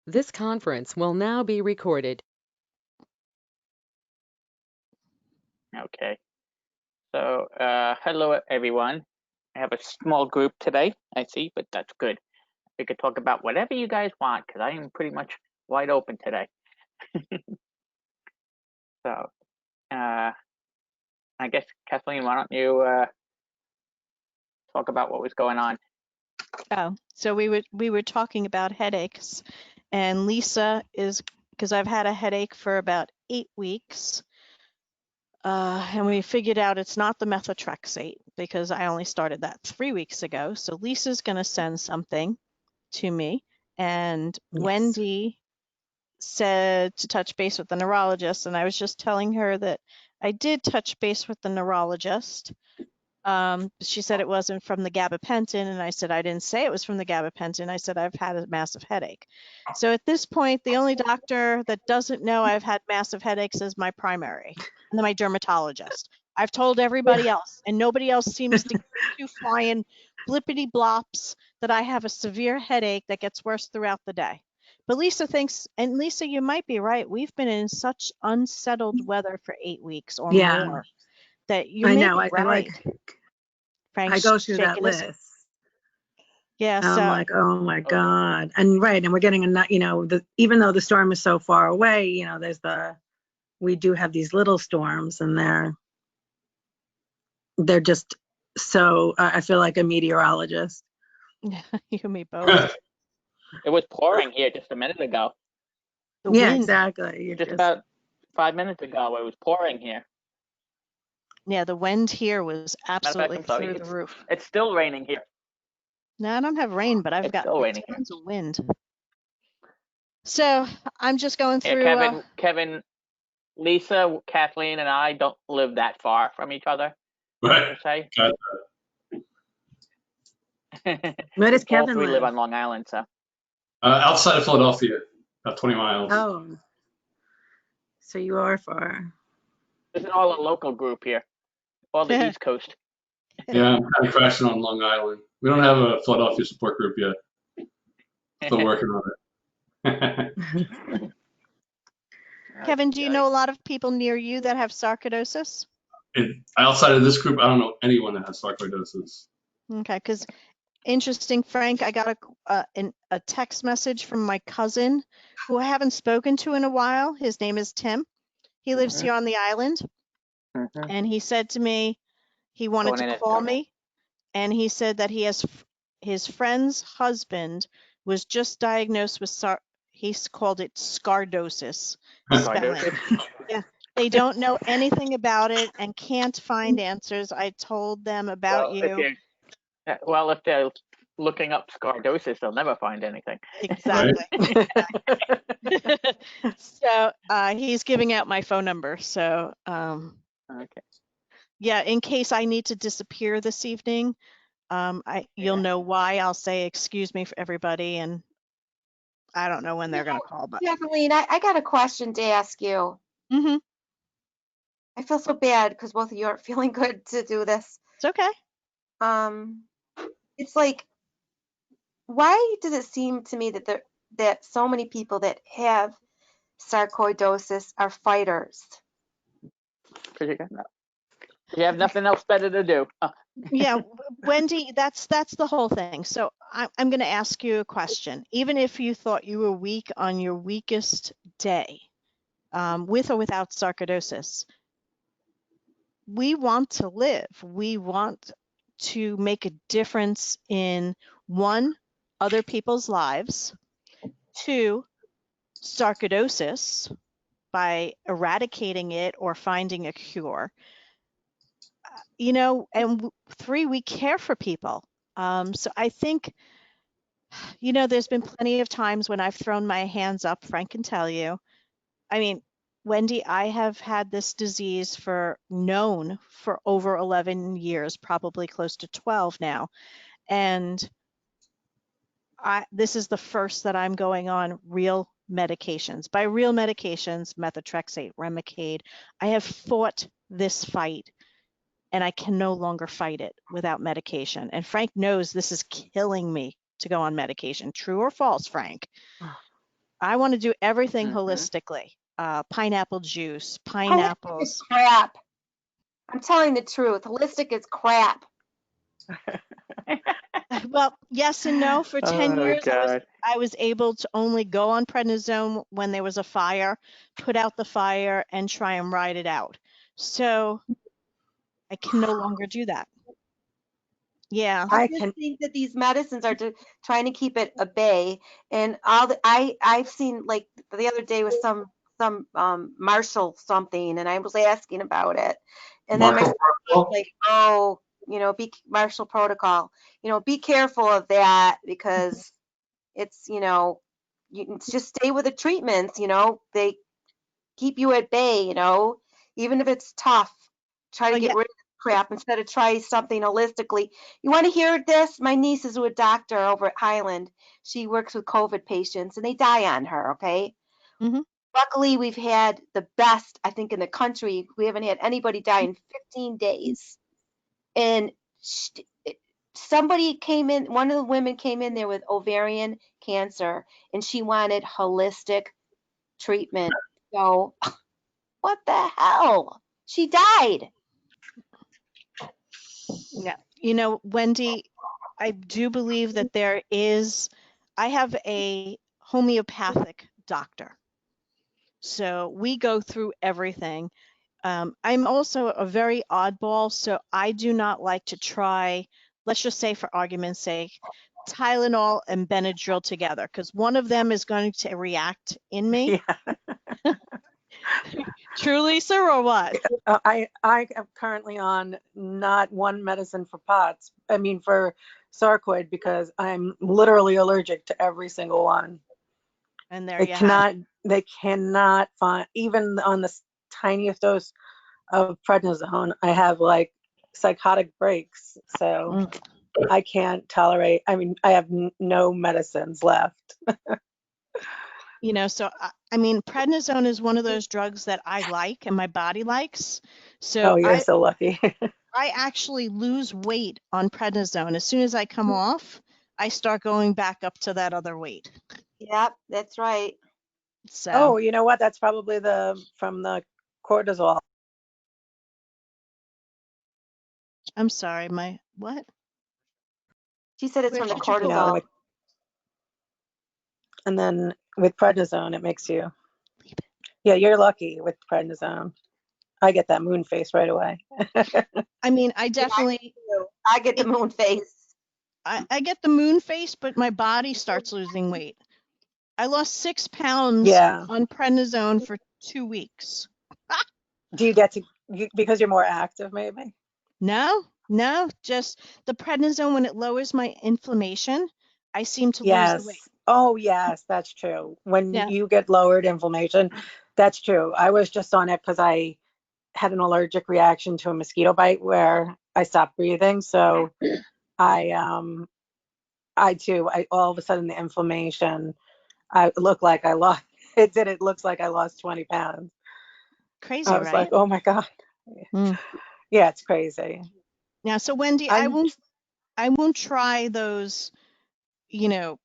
This conference will now be recorded. Okay. So, hello everyone. I have a small group today, I see, but that's good. We could talk about whatever you guys want because I am pretty much wide open today. So, I guess Kathleen, why don't you talk about what was going on? Oh, so we were talking about headaches, and Lisa is, because I've had a headache for about 8 weeks, and we figured out it's not the methotrexate because I only started that 3 weeks ago. So Lisa's going to send something to me, and Yes. Wendy said to touch base with the neurologist, and I was just telling her that I did touch base with the neurologist. She said it wasn't from the gabapentin, and I said I didn't say it was from the gabapentin. I said I've had a massive headache. So at this point, the only doctor that doesn't know I've had massive headaches is my primary and then my dermatologist. I've told everybody else, and nobody else seems to flying blippity blops that I have a severe headache that gets worse throughout the day. But Lisa thinks, and Lisa, you might be right. We've been in such unsettled weather for 8 weeks or more that you may be right. Frank's I go through that shaking his- list. Yeah, And so I'm like, oh my God. And we're getting even though the storm is so far away, we do have these little storms, and they're just so, I feel like a meteorologist. you and me both. It was pouring here just a minute ago. The Yeah, wind. exactly. Just about 5 minutes ago, it was pouring here. Yeah, the wind here was absolutely I'm sorry, through the roof. It's still raining here. No, I don't have rain, but I've It's got still raining here. tons of wind. So I'm just going Yeah, through. Kevin, Lisa, Kathleen, and I don't live that far from each other. Right. Per se. Where does All Kevin three live live? on Long Island, so. Outside of Philadelphia, about 20 miles. Oh, so you are far. This is all a local group here, all the East Coast. Yeah, I'm kind of crashing on Long Island. We don't have a Philadelphia support group yet. Still working on it. Kevin, do you know a lot of people near you that have sarcoidosis? Outside of this group, I don't know anyone that has sarcoidosis. Okay, because interesting, Frank, I got a text message from my cousin who I haven't spoken to in a while. His name is Tim. He lives here on the island. And he said to me, he wanted to call me, and he said that his friend's husband was just diagnosed with he's called it scardosis. Yeah, they don't know anything about it and can't find answers. I told them about you. If they're looking up scardosis, they'll never find anything. Exactly. So he's giving out my phone number. So okay. Yeah, in case I need to disappear this evening, you'll know why. I'll say excuse me for everybody, and I don't know when they're going to call. But Kathleen, I got a question to ask you. Mm-hmm. I feel so bad because both of you aren't feeling good to do this. It's okay. It's like, why does it seem to me that so many people that have sarcoidosis are fighters? Because you have nothing else better to do. Yeah, Wendy, that's the whole thing. So I'm going to ask you a question. Even if you thought you were weak on your weakest day, with or without sarcoidosis, we want to live. We want to make a difference in, 1, other people's lives, 2, sarcoidosis by eradicating it or finding a cure. And 3, we care for people. So I think, there's been plenty of times when I've thrown my hands up. Frank can tell you. I mean, Wendy, I have had this disease known for over 11 years, probably close to 12 now. And this is the first that I'm going on real medications. By real medications, methotrexate, Remicade. I have fought this fight, and I can no longer fight it without medication. And Frank knows this is killing me to go on medication. True or false, Frank? I want to do everything Mhm. holistically. Pineapple juice, Holistic is pineapples. crap. I'm telling the truth. Holistic is crap. Well, yes and no. For 10 Oh years, God. I was able to only go on prednisone when there was a fire, put out the fire, and try and ride it out. So I can no longer do that. Yeah. I I just can, think that these medicines are trying to keep it at bay, and I've seen, like, the other day with some Marshall something, and I was asking about it, and then my Marshall son was Protocol? like, oh, be Marshall Protocol, be careful of that because it's it's just stay with the treatments, they keep you at bay, even if it's tough. Try to Oh, get yeah. rid of the crap instead of try something holistically. You want to hear this? My niece is a doctor over at Highland. She works with COVID patients and they die on her, okay? Hmm. Luckily, we've had the best, I think, in the country. We haven't had anybody die in 15 days. And somebody came in, one of the women came in there with ovarian cancer and she wanted holistic treatment. So, what the hell? She died. Yeah. Wendy, I do believe that I have a homeopathic doctor. So we go through everything. I'm also a very oddball, so I do not like to try, let's just say for argument's sake, Tylenol and Benadryl together, because one of them is going to react in me. yeah. True, Lisa, or what? I am currently on not one medicine for POTS. I mean for sarcoid because I'm literally allergic to every single one. And there They you have cannot, they cannot find, even on the tiniest dose of prednisone, I have like psychotic breaks. So it. I can't tolerate, I mean, I have no medicines left. So I mean, prednisone is one of those drugs that I like and my body likes. So Oh, you're so lucky. I actually lose weight on prednisone. As soon as I come off, I start going back up to that other weight. Yep, that's right. So Oh, you know what? That's probably from the cortisol. I'm sorry, my what? She said it's Where from the did you pull cortisol. that? And then with prednisone, it makes you, Leave it. yeah, you're lucky with prednisone. I get that moon face right away. I mean, I Yeah, definitely I get the moon face. I get the moon face, but my body starts losing weight. I lost 6 pounds Yeah. on prednisone for 2 weeks. Do you get to, because you're more active, maybe? No, just the prednisone when it lowers my inflammation, I seem to lose the weight. Yes. Oh, yes, that's true. When Yeah. you get lowered inflammation, that's true. I was just on it because I had an allergic reaction to a mosquito bite where I stopped breathing. So I, I all of a sudden the inflammation, I look like I lost, it looks like I lost 20 pounds. Crazy, I was like, right? oh my God. Mm. Yeah, it's crazy. Yeah, so Wendy, I'm, I won't try those, you know,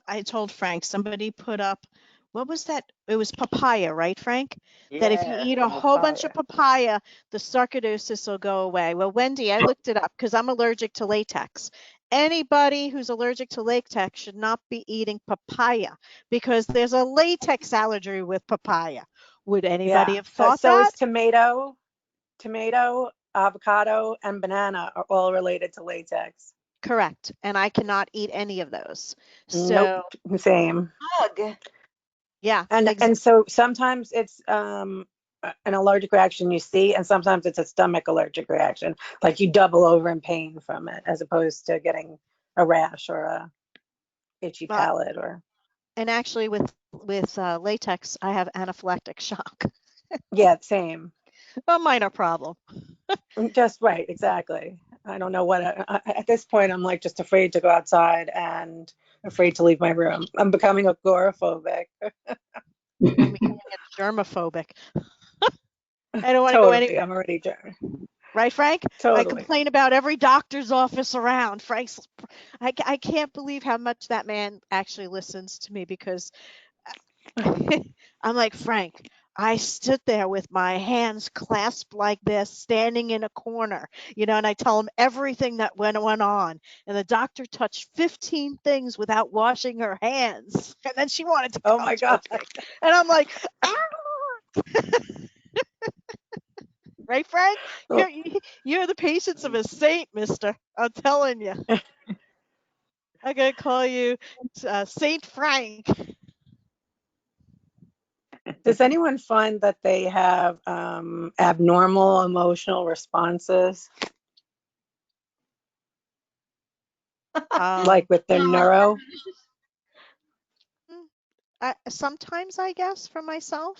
I told Frank somebody put up, what was that? It was papaya, right, Frank? That if you Yeah, eat a some whole bunch papaya. of papaya, the sarcoidosis will go away. Well, Wendy, I looked it up because I'm allergic to latex. Anybody who's allergic to latex should not be eating papaya because there's a latex allergy with papaya. Would anybody yeah. have thought So that? is tomato, avocado, and banana are all related to latex. Correct. And I cannot eat any of those. Nope, So, same. Ugh. yeah, And so sometimes it's an allergic reaction you see, and sometimes it's a stomach allergic reaction, like you double over in pain from it, as opposed to getting a rash or a itchy well, palate or and actually with latex, I have anaphylactic shock. yeah, same. A minor problem. Just right, exactly. I don't know what at this point I'm like just afraid to go outside and afraid to leave my room. I'm becoming agoraphobic. I'm becoming a germophobic. I don't want to go Totally. anywhere. I'm already Right, Frank? I totally. complain about every doctor's office around. I can't believe how much that man actually listens to me because I'm like, Frank, I stood there with my hands clasped like this, standing in a corner, and I tell him everything that went on. And the doctor touched 15 things without washing her hands. And then she wanted to Oh come my God. towards me. And I'm like, ah! Right, Frank? Oh, You're the patience of a saint, mister. I'm telling you. I'm going to call you Saint Frank. does anyone find that they have abnormal emotional responses, like with their neuro? Sometimes, I guess, for myself.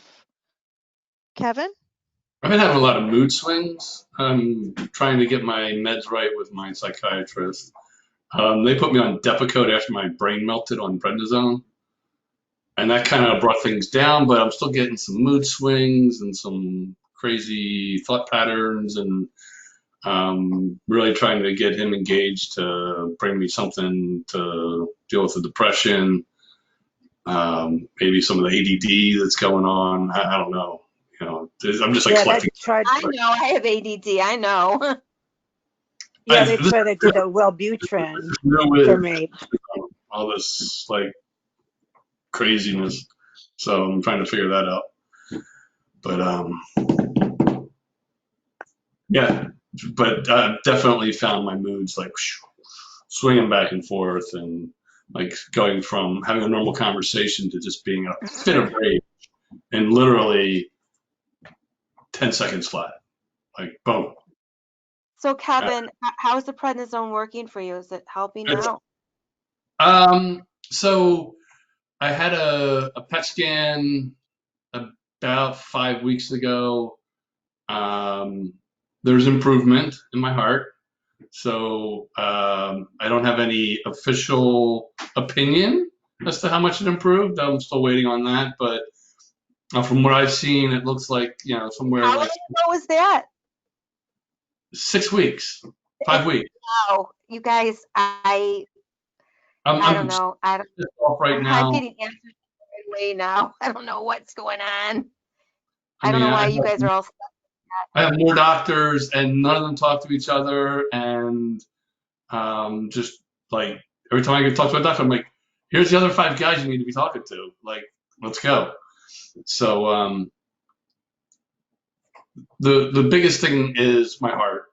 Kevin? I've been having a lot of mood swings. I'm trying to get my meds right with my psychiatrist. They put me on Depakote after my brain melted on prednisone, and that kind of brought things down. But I'm still getting some mood swings and some crazy thought patterns, and really trying to get him engaged to bring me something to deal with the depression, maybe some of the ADD that's going on. I don't know. I'm just like Yeah, collecting. I know I have ADD. I know. yeah, they This tried to do the Wellbutrin with for me. all this like craziness, so I'm trying to figure that out. But yeah, but I definitely found my moods like swinging back and forth, and like going from having a normal conversation to just being a fit of rage, and literally 10 seconds flat, like boom. So Uh, Kevin, how's the prednisone working for you? Is it helping it's, now? so I had a PET scan about 5 weeks ago. There's improvement in my heart. So I don't have any official opinion as to how much it improved. I'm still waiting on that. But from what I've seen, it looks like, somewhere How long like ago was that? 6 weeks, It's 5 weeks. wow, you guys, I don't I'm know. I don't, pissed off right I'm now. getting answers the right way now. I don't know what's going on. I I don't mean, know I why have, you guys are all stuck. I have more doctors, and none of them talk to each other. And just like every time I get to talk to a doctor, I'm like, here's the other 5 guys you need to be talking to. Like, let's go. So the biggest thing is my heart,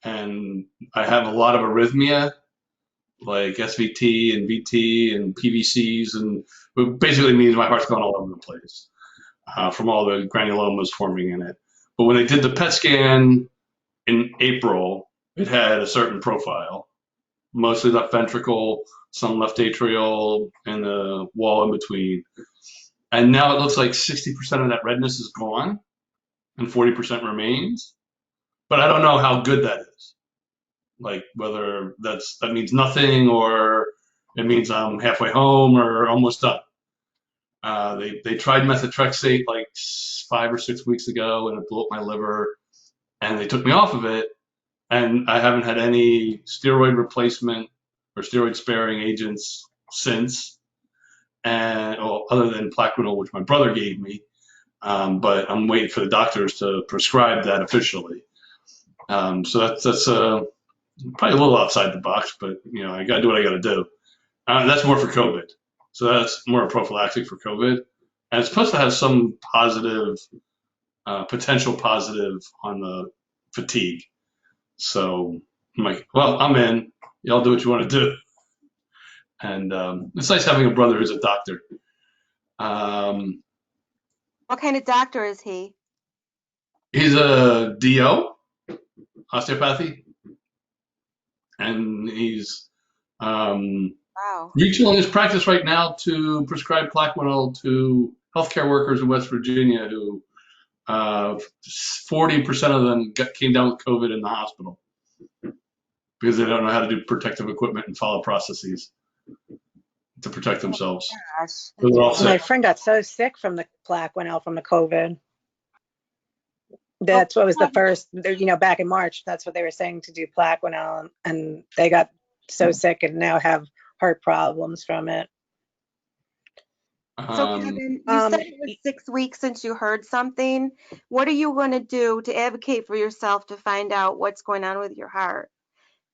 and I have a lot of arrhythmia, like SVT and VT and PVCs, and it basically means my heart's going all over the place from all the granulomas forming in it. But when they did the PET scan in April, it had a certain profile, mostly left ventricle, some left atrial, and the wall in between. And now it looks like 60% of that redness is gone and 40% remains. But I don't know how good that is. Like whether that means nothing, or it means I'm halfway home or almost done. They tried methotrexate like 5 or 6 weeks ago, and it blew up my liver, and they took me off of it. And I haven't had any steroid replacement or steroid sparing agents since, and well, other than Plaquenil, which my brother gave me. But I'm waiting for the doctors to prescribe that officially. So that's probably a little outside the box, but I got to do what I got to do. That's more for COVID. So that's more prophylactic for COVID, and it's supposed to have some positive, potential positive on the fatigue. So I'm like, well, I'm in. Y'all do what you want to do. And it's nice having a brother who's a doctor. Um, What kind of doctor is he? he's a DO, osteopathy, and he's Wow. retooling his practice right now to prescribe Plaquenil to healthcare workers in West Virginia who 40% of them came down with COVID in the hospital because they don't know how to do protective equipment and follow processes to protect themselves. Gosh, So that's they're all really My sick. friend got so sick from the Plaquenil from the COVID. Oh, That's what was the first, back in March. That's what they were saying, to do Plaquenil, and they got so sick and now have heart problems from it. So Um, Kevin, you said Um, it was 6 weeks since you heard something. What are you going to do to advocate for yourself to find out what's going on with your heart?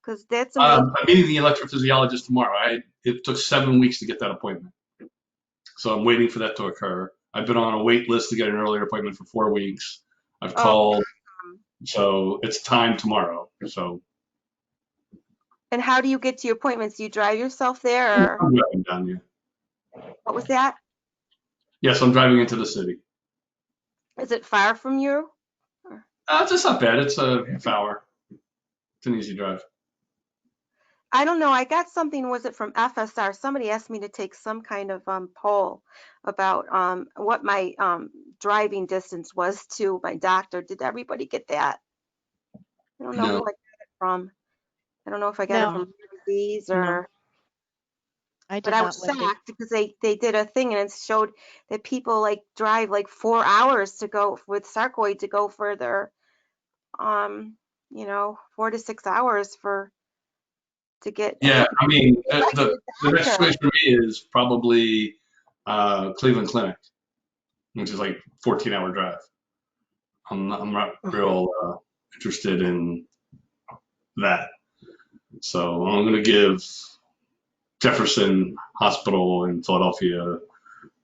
Because that's a major. I'm meeting the electrophysiologist tomorrow. It took 7 weeks to get that appointment, so I'm waiting for that to occur. I've been on a wait list to get an earlier appointment for 4 weeks. I've Oh, called, so it's time tomorrow. So and how do you get to your appointments? Do you drive yourself there, or I'm driving down here. what was that? Yes, I'm driving into the city. Is it far from you? It's not bad. It's a half hour. It's an easy drive. I don't know. I got something, was it from FSR? Somebody asked me to take some kind of poll about what my driving distance was to my doctor. Did everybody get that? I don't know No. who I got it from. I don't know if I got it No, from these no, or, I but did I not, was Wendy. shocked because they did a thing and it showed that people like drive like 4 hours to go with sarcoid to go for their 4 to 6 hours to get Yeah, I mean, like the the next doctor. place for me is probably Cleveland Clinic, which is like 14-hour drive. I'm not real interested in that. So I'm going to give Jefferson Hospital in Philadelphia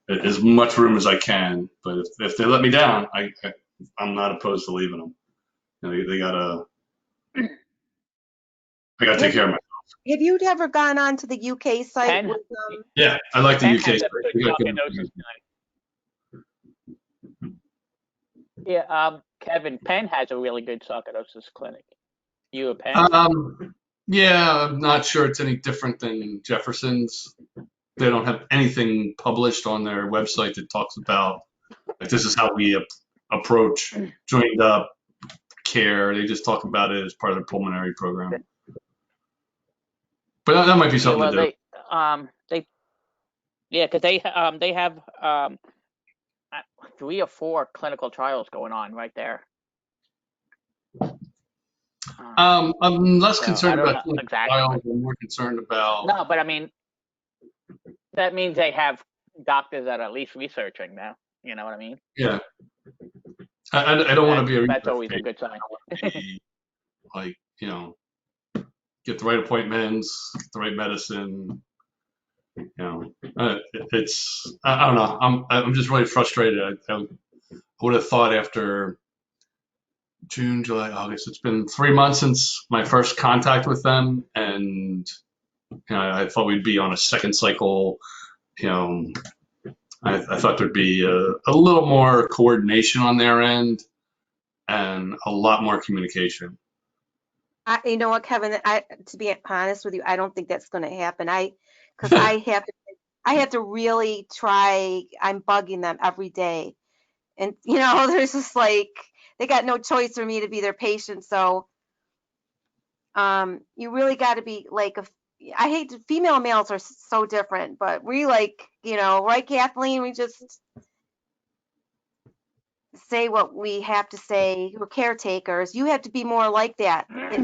as much room as I can. But if they let me down, I'm not opposed to leaving them. They gotta, I gotta take Have care of you my. have you ever gone on to the UK site Penn, with Yeah, I like the Penn UK has a site. good They got good sarcoidosis information. clinic. Yeah, Kevin, Penn has a really good sarcoidosis clinic. You a Penn? Yeah, I'm not sure it's any different than Jefferson's. They don't have anything published on their website that talks about like this is how we approach joined up care. They just talk about it as part of their pulmonary program. But that might be Yeah, something well, to do. because they have 3 or 4 clinical trials going on right there. I'm less So I concerned don't about know clinical exactly. trials. I'm more concerned about. No, but I mean, that means they have doctors that are at least researching now. You know what I mean? Yeah, I don't want to be a That's research always a patient. good sign. I want to be like get the right appointments, get the right medicine. It's I don't know. I'm just really frustrated. I would have thought after June, July, August. It's been 3 months since my first contact with them, and I thought we'd be on a second cycle. You know, I thought there'd be a little more coordination on their end and a lot more communication. you know what, Kevin? To be honest with you, I don't think that's going to happen. Because I have to really try. I'm bugging them every day, and there's just like they got no choice for me to be their patient. So, you really got to be like I hate female and males are so different, but we like right, Kathleen? We just say what we have to say. We're caretakers. You have to be more like that. Hi,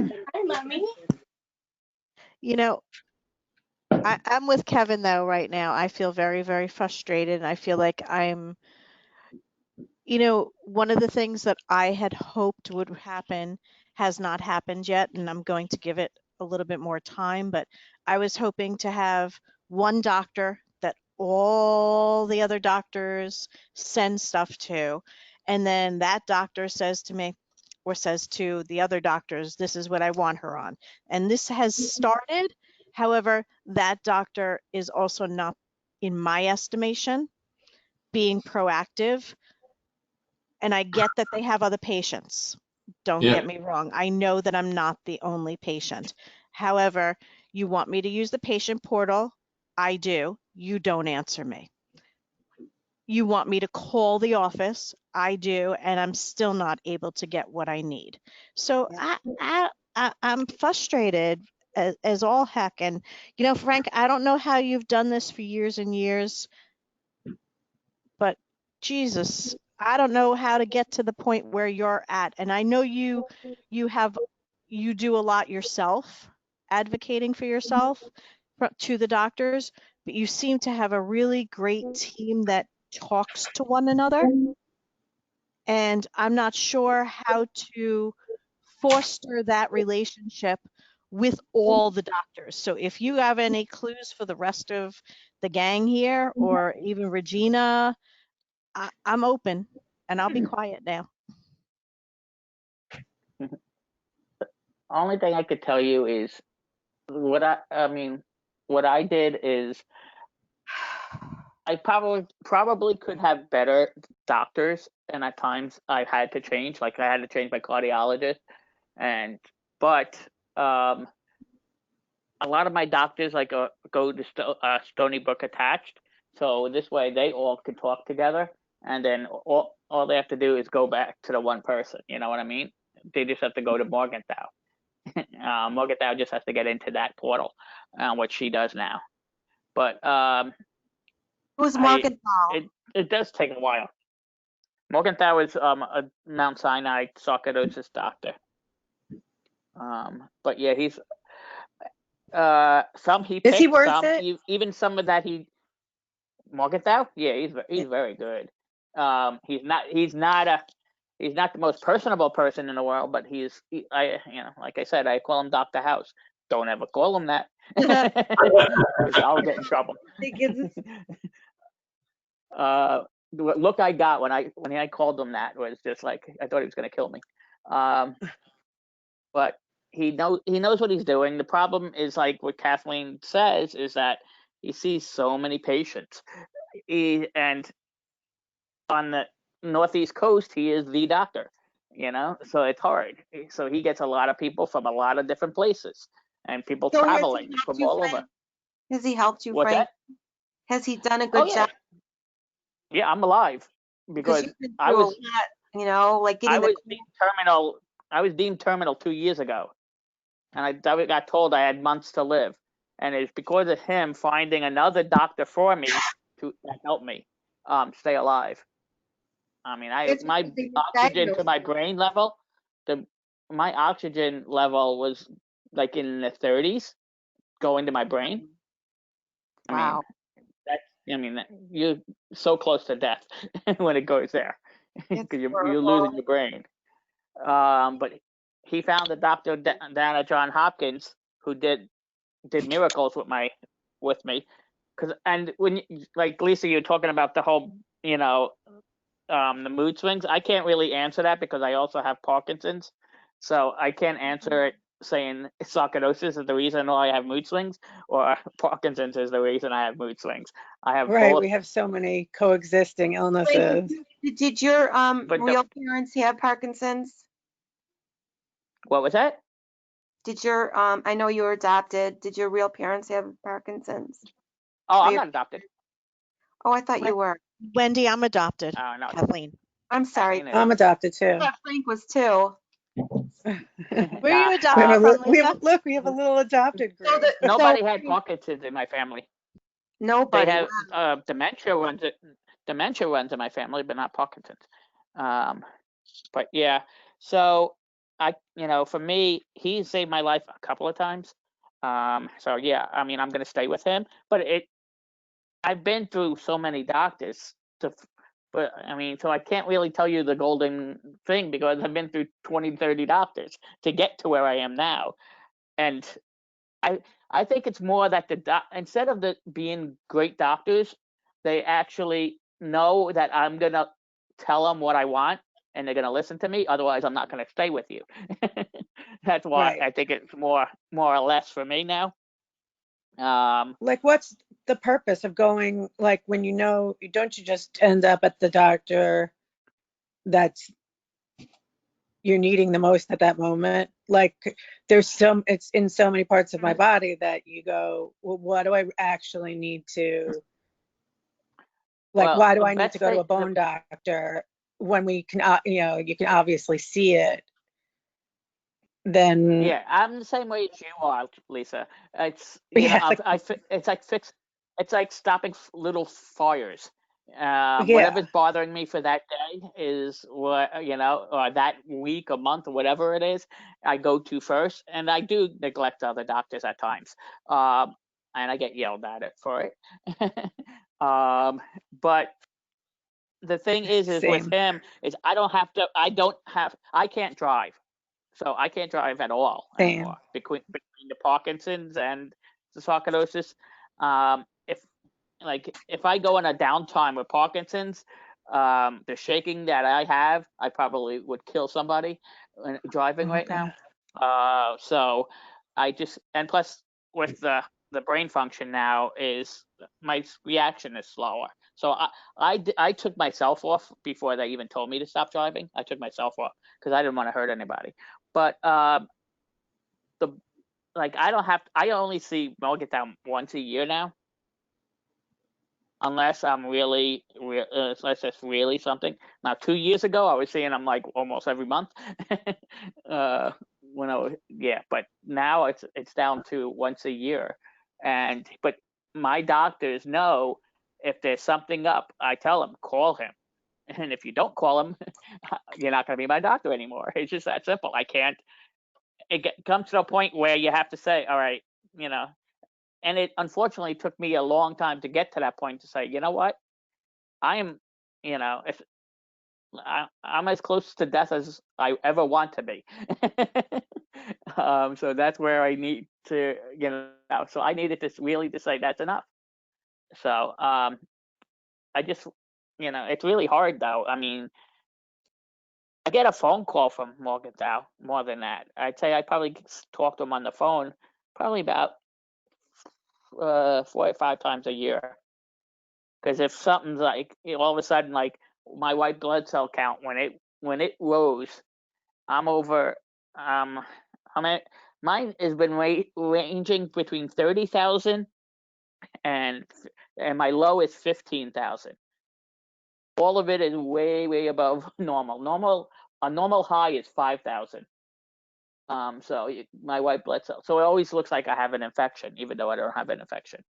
mommy. You know, I'm with Kevin though right now. I feel very, very frustrated. And I feel like one of the things that I had hoped would happen has not happened yet, and I'm going to give it a little bit more time, but I was hoping to have one doctor that all the other doctors send stuff to, and then that doctor says to me or says to the other doctors, this is what I want her on. And this has started. However, that doctor is also not, in my estimation, being proactive. And I get that they have other patients. Don't Yeah, get me wrong. I know that I'm not the only patient. However, you want me to use the patient portal? I do. You don't answer me. You want me to call the office? I do, and I'm still not able to get what I need. So I'm frustrated as all heck. And Frank, I don't know how you've done this for years and years, but Jesus, I don't know how to get to the point where you're at. And I know you do a lot yourself, advocating for yourself to the doctors, but you seem to have a really great team that talks to one another. And I'm not sure how to foster that relationship with all the doctors. So if you have any clues for the rest of the gang here, or even Regina, I'm open, and I'll be quiet now. Only thing I could tell you is what I did is I probably could have better doctors, and at times I had to change. Like I had to change my cardiologist, but a lot of my doctors go to Stony Brook attached, so this way they all can talk together, and then all they have to do is go back to the one person. You know what I mean? They just have to go to Morgenthau. Morgenthau just has to get into that portal, which she does now. But Who's Morgenthau? it does take a while. Morgenthau is a Mount Sinai sarcoidosis doctor. But yeah, he's some he Is he picked, worth some it? even some of that he Morgenthau. Yeah, he's very good. He's not the most personable person in the world, but like I said, I call him Dr. House. Don't ever call him that, because I'll get in trouble. The look I got when I called him that was just like I thought he was going to kill me. But he knows what he's doing. The problem is, like what Kathleen says, is that he sees so many patients. And on the Northeast coast, he is the doctor, so it's hard. So he gets a lot of people from a lot of different places, and people So traveling from all over. Has he helped you, What's Frank? that? Has he done a Oh good yeah, job? yeah. I'm alive because You've been I through was a lot, like I getting was deemed terminal. I was deemed terminal 2 years ago, and I got told I had months to live, and it's because of him finding another doctor for me to help me stay alive. I mean, It's my because they oxygen to misdiagnosed my you. brain level, my oxygen level was like in the 30s going to my brain. Wow. I mean, you're so close to death when it goes there, It's because you're horrible. losing your brain. But he found a doctor down at Johns Hopkins who did miracles with me. And when like Lisa, you're talking about the whole, the mood swings. I can't really answer that because I also have Parkinson's, so I can't answer it saying sarcoidosis is the reason why I have mood swings, or Parkinson's is the reason I have mood swings. I have Right, both. we have so many coexisting Frank, illnesses. did your But real parents have Parkinson's? what was that? Did your I know you were adopted. Did your real parents have Parkinson's? Oh, Or I'm your- not adopted. Oh, I thought you were. Wendy, I'm adopted. Oh no, Kathleen. I'm sorry. Kathleen I'm is. adopted too. I thought Frank was too. Where are you Nah, adopted from, Lisa? We have a little adopted So group. nobody had Parkinson's in my family. They nobody. have dementia runs in my family, but not Parkinson's. But yeah, so for me, he saved my life a couple of times. So yeah, I mean, I'm gonna stay with him. But I've been through so many doctors but I mean, so I can't really tell you the golden thing because I've been through 20, 30 doctors to get to where I am now. And I think it's more that instead of being great doctors, they actually know that I'm gonna tell them what I want, and they're gonna listen to me. Otherwise, I'm not gonna stay with you. That's why Right. I think it's more or less for me now. Like, what's the purpose of going, like, when don't you just end up at the doctor that's you're needing the most at that moment? Like, it's in so many parts of my body that you go, well, what do I actually need to, like, Well, why do the I need to best go to thing, a bone doctor when we can, you can obviously see it? Then, yeah, I'm the same way as you are, Lisa. It's yeah, it's like stopping little fires. yeah, Whatever's bothering me for that day is what or that week or month or whatever it is, I go to first, and I do neglect other doctors at times. and I get yelled at it for it. But the thing is with Same. him is I can't drive. So I can't drive at all Same. anymore between the Parkinson's and the sarcoidosis. If I go in a downtime with Parkinson's, the shaking that I have, I probably would kill somebody driving Oh, right now. God. So I just, and plus with the brain function now is my reaction is slower. So I took myself off before they even told me to stop driving. I took myself off because I didn't want to hurt anybody. But the I only see Morgantown once a year now, unless I'm unless it's really something. Now, 2 years ago, I was seeing them like almost every month. When I was, yeah, but now it's down to once a year, but my doctors know if there's something up. I tell them call him, and if you don't call him, you're not going to be my doctor anymore. It's just that simple. I can't. Comes to a point where you have to say, all right, you know. And it unfortunately took me a long time to get to that point to say, you know what, I am, if I'm as close to death as I ever want to be. So that's where I need to, so I needed to really to say that's enough. So I just, it's really hard though. I mean, I get a phone call from Morgenthau more than that. I'd say I probably talk to him on the phone probably about 4 or 5 times a year. Because if something's like all of a sudden, like my white blood cell count when it rose, I'm over. Mine has been ranging between 30,000 and my low is 15,000. All of it is way above normal. A normal high is 5,000. So my white blood cell. So it always looks like I have an infection, even though I don't have an infection.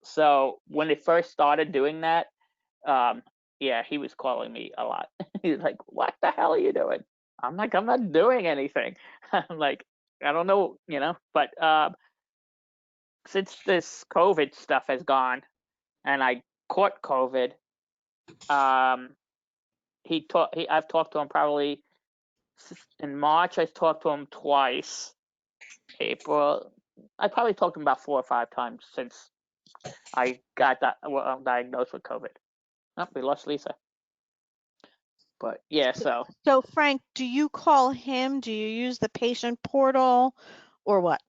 So when it first started doing that, yeah, he was calling me a lot. He was like, "What the hell are you doing?" I'm like, "I'm not doing anything." I'm like, I don't know, But since this COVID stuff has gone, and I caught COVID, I've talked to him probably in March. I talked to him twice. April, I probably talked to him about 4 or 5 times since I got diagnosed with COVID. Oh, we lost Lisa. But yeah, so So Frank, do you call him? Do you use the patient portal or what?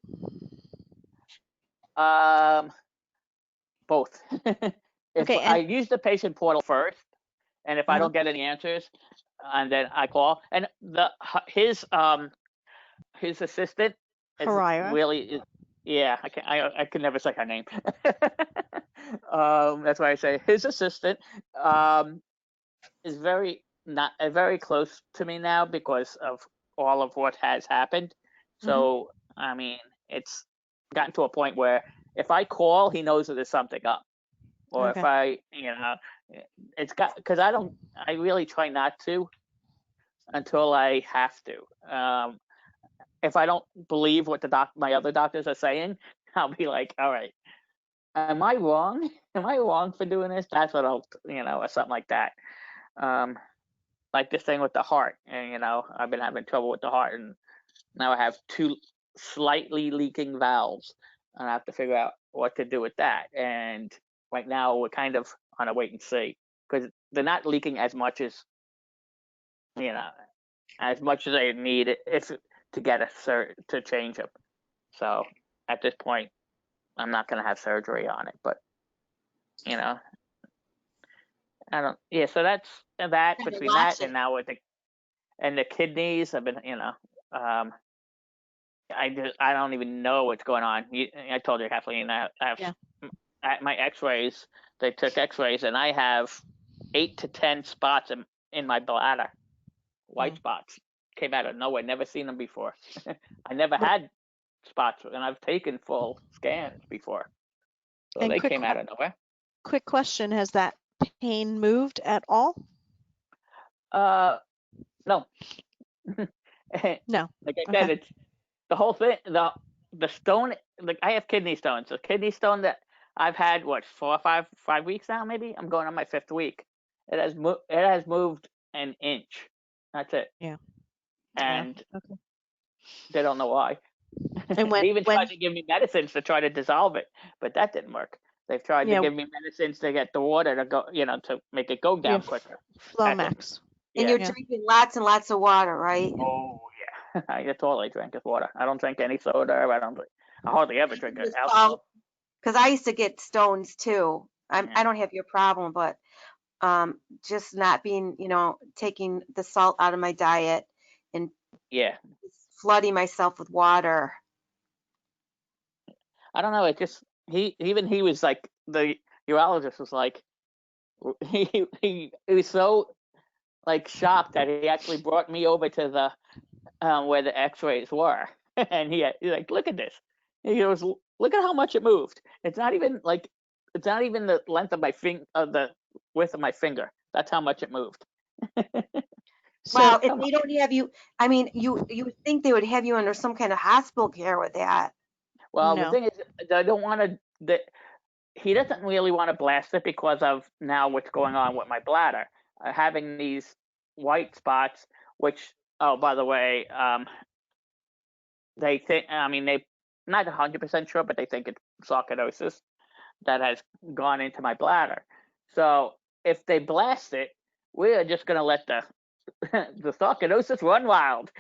both. If Okay, I and use the patient portal first, and if I don't get any answers, and then I call, and his assistant is Harira. really, yeah, I can never say her name. That's why I say his assistant is not very close to me now because of all of what has happened. So I mean, it's gotten to a point where if I call, he knows that there's something up, or if Okay. it's because I really try not to until I have to. If I don't believe what my other doctors are saying, I'll be like, all right, am I wrong? Am I wrong for doing this? That's what I'll, or something like that. Like this thing with the heart, and I've been having trouble with the heart, and now I have 2 slightly leaking valves, and I have to figure out what to do with that. And right now we're kind of on a wait and see because they're not leaking as much as as much as I need if to get to change them. So at this point, I'm not going to have surgery on it, but I don't. Yeah, so that's that. Never Between that watch and it. now with the kidneys, I've been I don't even know what's going on. I told you, Kathleen, I have at my X-rays. They took X-rays, and I have 8 to 10 spots in my bladder. White spots came out of nowhere. Never seen them before. I never had spots, and I've taken full scans before, so And they came out of nowhere. quick question: has that pain moved at all? No. No. Like I said, it's the whole thing. the stone, like I have kidney stones. The kidney stone that I've had, what, 5 weeks now, maybe? I'm going on my 5th week. It has moved an inch. That's it. Yeah. And Okay. they don't know why. And They even tried when to give me medicines to try to dissolve it, but that didn't work. They've tried to yeah, give me medicines to get the water to go, to make it go down quicker. That didn't- Flomax. And Yeah. you're Yeah. drinking lots and lots of water, right? Oh yeah. That's all I drink is water. I don't drink any soda. I hardly ever drink The alcohol. salt, because I used to get stones too. Yeah. I don't have your problem, but just not being, taking the salt out of my diet and Yeah. flooding myself with water. I don't know. It just he was like, the urologist was like, he was so like shocked that he actually brought me over to the where the X-rays were, and he's like, look at this. He goes, look at how much it moved. It's not even the length of my the width of my finger. That's how much it moved. So Wow, if Come they don't have you, I mean, you would think they would have you under some kind of hospital care with that. Well, the no. thing is, I don't want to. He doesn't really want to blast it because of now what's going on with my bladder, having these white spots. Which, oh, by the way, they think. I mean, they not 100% sure, but they think it's sarcoidosis that has gone into my bladder. So if they blast it, we are just going to let the the sarcoidosis run wild.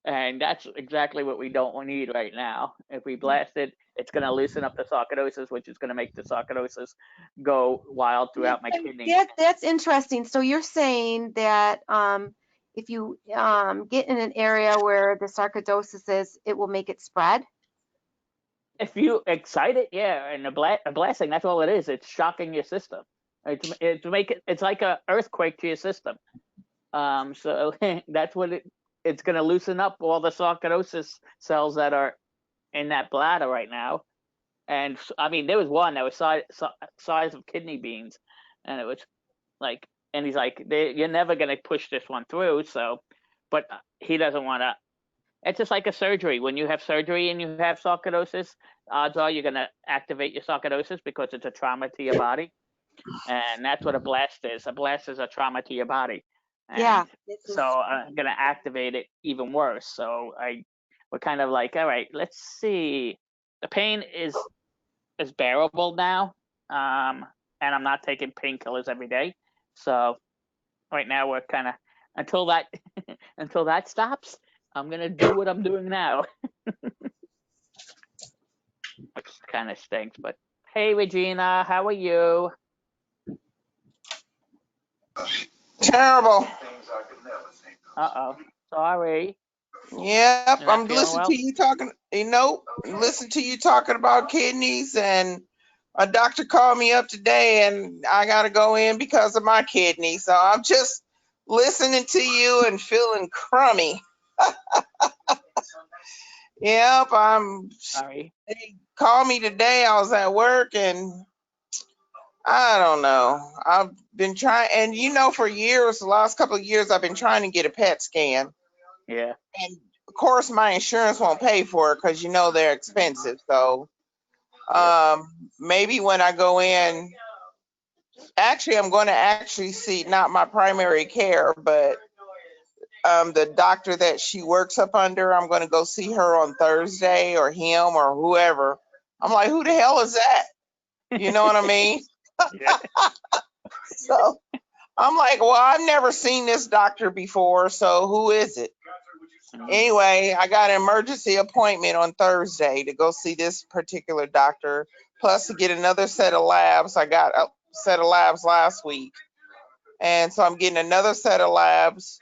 And that's exactly what we don't need right now. If we blast it, it's going to loosen up the sarcoidosis, which is going to make the sarcoidosis go wild throughout my kidney. That's interesting. So you're saying that if you get in an area where the sarcoidosis is, it will make it spread? If you excite it, yeah, and a blasting, that's all it is. It's shocking your system. It's like an earthquake to your system. So that's what it's going to loosen up all the sarcoidosis cells that are in that bladder right now. And I mean, there was one that was size of kidney beans, and it was like, and he's like, you're never going to push this one through. So, but he doesn't want to. It's just like a surgery. When you have surgery and you have sarcoidosis, odds are you're going to activate your sarcoidosis because it's a trauma to your body. And that's what a blast is. A blast is a trauma to your body. And Yeah. so I'm going to activate it even worse. So we're kind of like, all right, let's see. The pain is bearable now. And I'm not taking painkillers every day. So right now we're kind of, until that stops, I'm going to do what I'm doing now. Which kind of stinks, but hey, Regina, how are you? Terrible. Uh-oh. Sorry. Yep, You're not I'm feeling listening well? to you talking. Listen to you talking about kidneys, and a doctor called me up today, and I got to go in because of my kidney. So I'm just listening to you and feeling crummy. Yep, Sorry. They called me today. I was at work, and I don't know. I've been trying, and for years, the last couple of years, I've been trying to get a PET scan. Yeah. And of course, my insurance won't pay for it because they're expensive. So maybe when I go in, actually, I'm going to actually see not my primary care, but the doctor that she works up under. I'm going to go see her on Thursday, or him, or whoever. I'm like, who the hell is that? You know what I mean? Yeah. So I'm like, well, I've never seen this doctor before, so who is it? Anyway, I got an emergency appointment on Thursday to go see this particular doctor, plus to get another set of labs. I got a set of labs last week. And so I'm getting another set of labs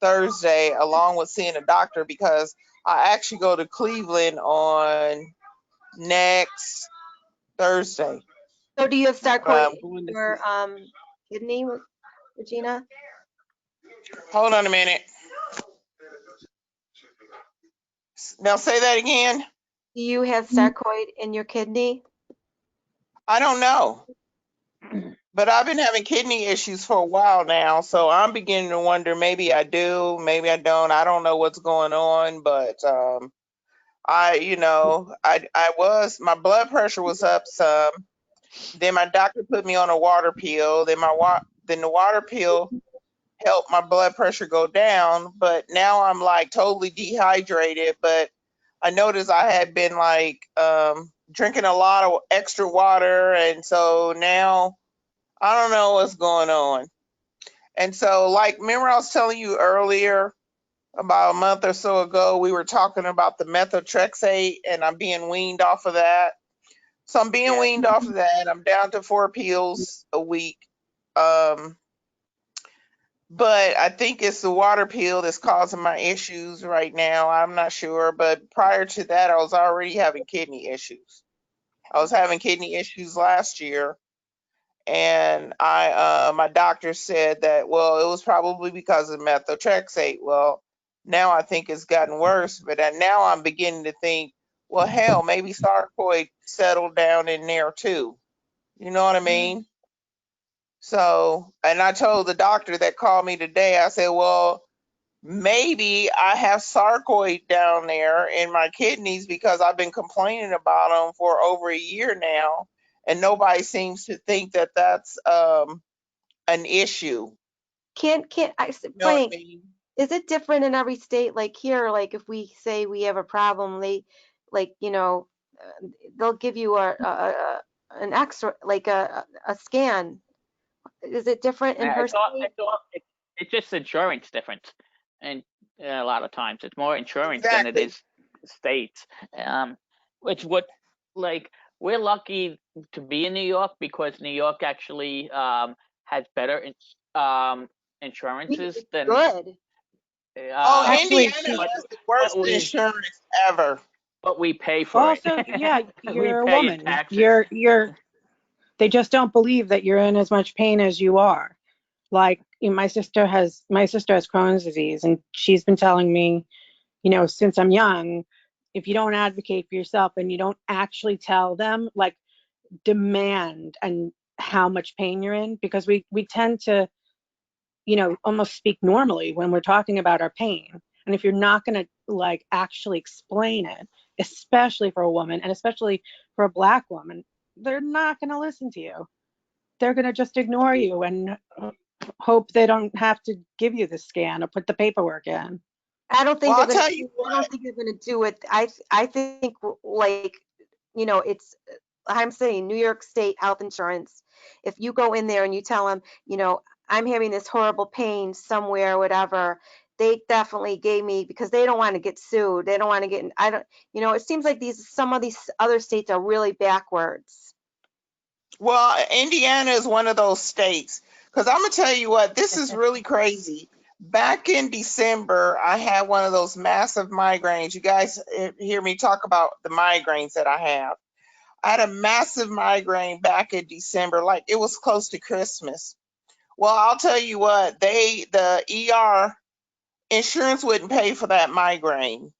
Thursday, along with seeing a doctor, because I actually go to Cleveland on next Thursday. So do you have sarcoidosis Going to or kidney, Regina? Hold on a minute. Now say that again. Do you have sarcoid in your kidney? I don't know. But I've been having kidney issues for a while now, so I'm beginning to wonder, maybe I do, maybe I don't. I don't know what's going on, but My blood pressure was up some. Then my doctor put me on a water pill. Then the water pill helped my blood pressure go down. But now I'm like totally dehydrated. But I noticed I had been like drinking a lot of extra water, and so now I don't know what's going on. And so, like, remember I was telling you earlier about a month or so ago, we were talking about the methotrexate, and I'm being weaned off of that. So I'm being weaned off of that. I'm down to 4 pills a week. But I think it's the water pill that's causing my issues right now. I'm not sure. But prior to that, I was already having kidney issues. I was having kidney issues last year. And my doctor said that, well, it was probably because of methotrexate. Well, now I think it's gotten worse, but now I'm beginning to think, well, hell, maybe sarcoid settled down in there too. You know what I mean? So, and I told the doctor that called me today, I said, well, maybe I have sarcoid down there in my kidneys because I've been complaining about them for over a year now, and nobody seems to think that that's an issue. Can't I, You know what I Frank, mean? is it different in every state? Like here, like if we say we have a problem, like, they'll give you an X-ray, like a scan. Is it different in her state? It's just insurance difference, and a lot of times it's more insurance than it Exactly. is states. Which what like we're lucky to be in New York because New York actually has better insurances than Good. Oh, Actually, Indiana she has the worst we insurance ever. we pay for it. also, yeah, We you're a pay in woman. taxes. They just don't believe that you're in as much pain as you are. Like my sister has Crohn's disease, and she's been telling me, since I'm young, if you don't advocate for yourself and you don't actually tell them, like demand and how much pain you're in, because we tend to, almost speak normally when we're talking about our pain. And if you're not going to like actually explain it, especially for a woman and especially for a Black woman, they're not going to listen to you. They're going to just ignore you and hope they don't have to give you the scan or put the paperwork in. I don't think Well, they're I'll gonna. tell you I don't what. think they're gonna do it. I think like, it's. I'm saying New York State health insurance. If you go in there and you tell them, I'm having this horrible pain somewhere, whatever, they definitely gave me because they don't want to get sued. They don't want to get. I don't. It seems like some of these other states are really backwards. Well, Indiana is one of those states. Because I'm going to tell you what, this is really crazy. Back in December, I had one of those massive migraines. You guys hear me talk about the migraines that I have. I had a massive migraine back in December, like it was close to Christmas. Well, I'll tell you what, the ER insurance wouldn't pay for that migraine.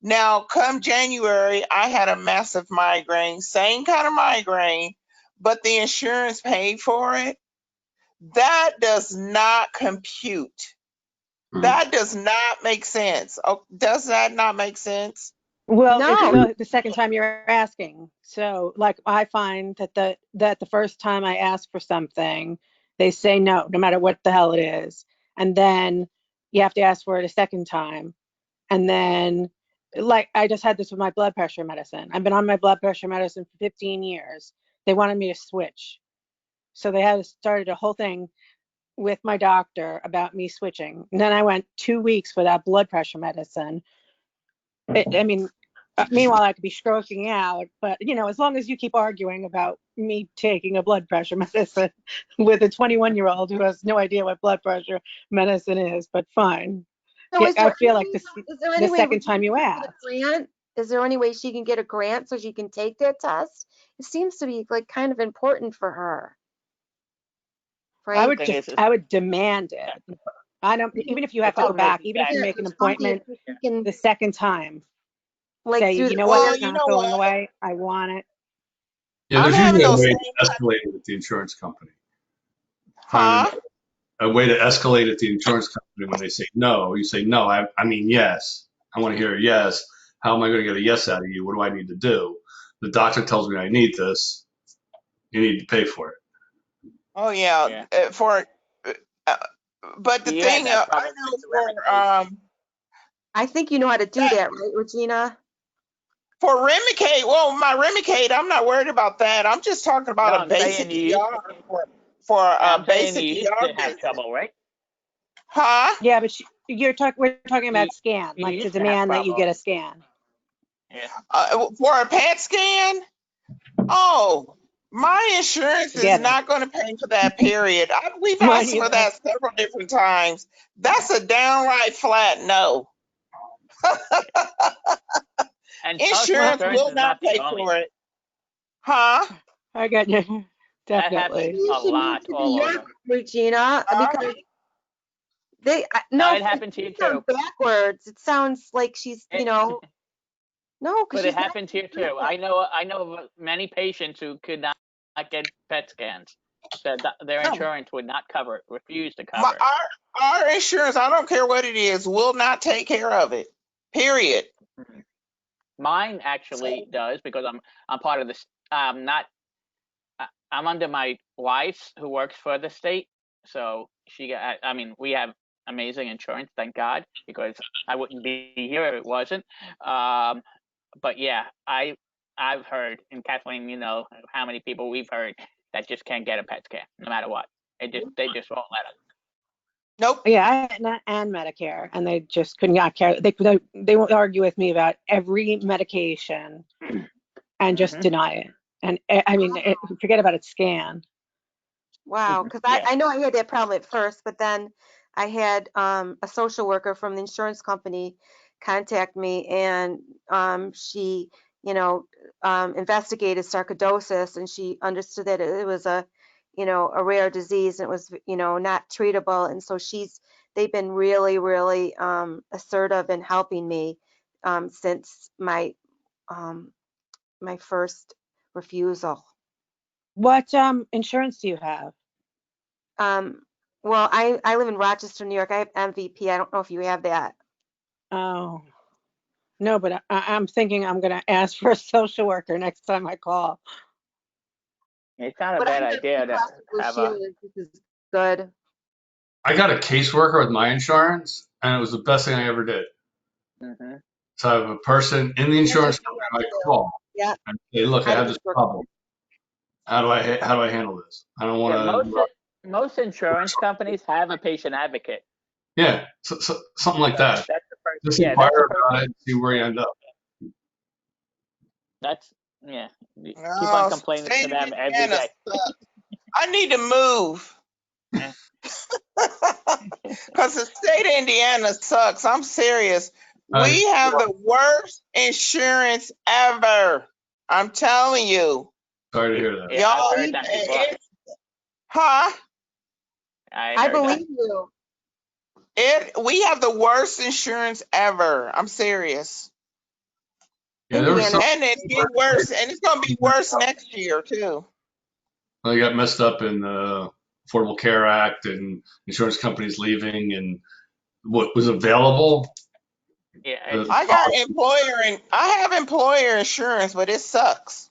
Now, come January, I had a massive migraine, same kind of migraine, but the insurance paid for it. That does not compute. That does not make sense. Oh, does that not make sense? Well, it's No, the second time you're asking. So, like, I find that the first time I ask for something, they say no, no matter what the hell it is, and then you have to ask for it a second time, and then, like, I just had this with my blood pressure medicine. I've been on my blood pressure medicine for 15 years. They wanted me to switch, so they had started a whole thing with my doctor about me switching. And then I went 2 weeks for that blood pressure medicine. I mean, meanwhile, I could be stroking out, but as long as you keep arguing about me taking a blood pressure medicine with a 21-year-old who has no idea what blood pressure medicine is, but fine. so Yeah, is I there feel any like way, this is there the any way second she time you can get ask. a grant? Is there any way she can get a grant so she can take that test? It seems to be like kind of important for her, I Frank. would Thing is, I would demand it. I don't, You even if you the have to go problem is back, even if that you can't make an tell me appointment if she can, the second time, like, say, through you the know what, Well, it's grant. you not know going what? away. I want it. Yeah, I'm there's having usually a those way same, to escalate it with the insurance company. Find huh? a way to escalate at the insurance company when they say no. You say no. I mean yes. I want to hear a yes. how am I going to get a yes out of you? What do I need to do? The doctor tells me I need this. You need to pay for it. Oh yeah, Yeah. but the You had thing that I problem know with the Remicade. I think you know how to do that, right, Regina? for Remicade, well, my Remicade, I'm not worried about that. I'm just talking No, about a I'm saying basic you used ER for yeah, a I'm saying basic you used ER to have visit. trouble, right? Huh? Yeah, but we're talking You, about scan, you like to used to have demand that you trouble. get a scan. Yeah. For a PET scan? Oh, my insurance is Get it. not going to pay for that, period. We've Mine asked for either. that several different times. That's a downright flat no. And most Insurance insurance will is not not the pay only for one. it. Huh? I got you. That Definitely. happens You a should move lot to all New over. York, Regina, because No, no, it happened to you it sounds too. backwards. It sounds like she's, It, no, because but it she's not. happened here too. I know of many patients who could not get PET scans. Their No. insurance would not cover it, refused to My, cover it. our insurance, I don't care what it is, will not take care of it. Period. Mine actually does because I'm part of this. Not I'm under my wife who works for the state, so she got. I mean, we have amazing insurance, thank God, because I wouldn't be here if it wasn't. Um, but yeah, I've heard, and Kathleen, you know how many people we've heard that just can't get a PET scan no matter what. They just won't let us. Nope. Yeah, I had that and Medicare, and they just could not care. They won't argue with me about every medication and just Mhm. deny it. And I mean, forget about it. Scan. Wow, because Yeah. I know I had that problem at first, but then I had a social worker from the insurance company contact me, and she, investigated sarcoidosis, and she understood that it was a rare disease, and it was, not treatable, and so they've been really, really assertive in helping me since um, my first refusal. What insurance do you have? Um, well, I live in Rochester, New York. I have MVP. I don't know if you have that. Oh, no, but I'm thinking I'm going to ask for a social worker next time I call. It's not a But I bad have idea Blue to Cross and Blue have a. Shield. This is good. I got a caseworker with my insurance, and it was the best thing I ever did. Hmm. So I have a person in the I have insurance Blue company Cross I too. call Yeah, and say, look, I I have have this Blue problem. How do I handle this? I don't Yeah, want to. most insurance companies have a patient advocate. Yeah, something like that. That's the first. Just Yeah, that's the inquire first. about it and see where you end up. That's yeah. You keep on No, complaining to state of them every Indiana day. sucks. I need to move Yeah. because the state of Indiana sucks. I'm serious. I, We have the worst insurance ever. I'm telling you. sorry to hear that. Yeah, I've Y'all, heard that before. huh? I I heard that. believe you. We have the worst insurance ever. I'm serious. Yeah, there was Indiana. some. And it get worse, and it's gonna be worse next year too. They got messed up in the Affordable Care Act and insurance companies leaving and what was available. Yeah, The it's I got employer and I have employer insurance, but it sucks.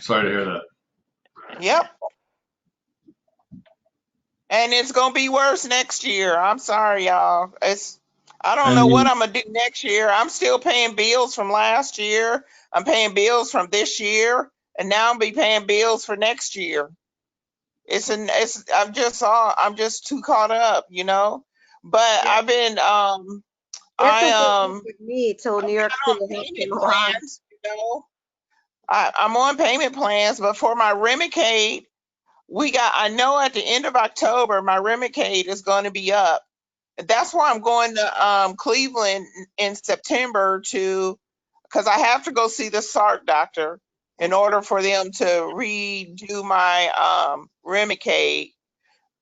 sorry to hear that. Yep. And it's gonna be worse next year. I'm sorry, y'all. I don't know what And I'm gonna do next year. I'm still paying bills from last year. I'm paying bills from this year, and now I'll be paying bills for next year. I'm just too caught up, you know. But yeah. I've been That's I like what happened with me till I'm New York kind City of on Health payment came along. plans, you know. I'm on payment plans, but for my Remicade, I know at the end of October my Remicade is going to be up. That's why I'm going to Cleveland in September because I have to go see the Sark doctor in order for them to redo my Remicade.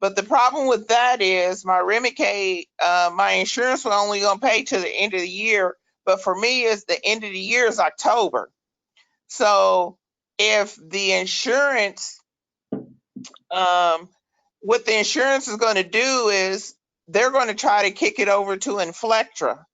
But the problem with that is my Remicade, my insurance will only gonna pay to the end of the year. But for me, it's the end of the year is October. So if the insurance, what the insurance is going to do is they're going to try to kick it over to Inflectra.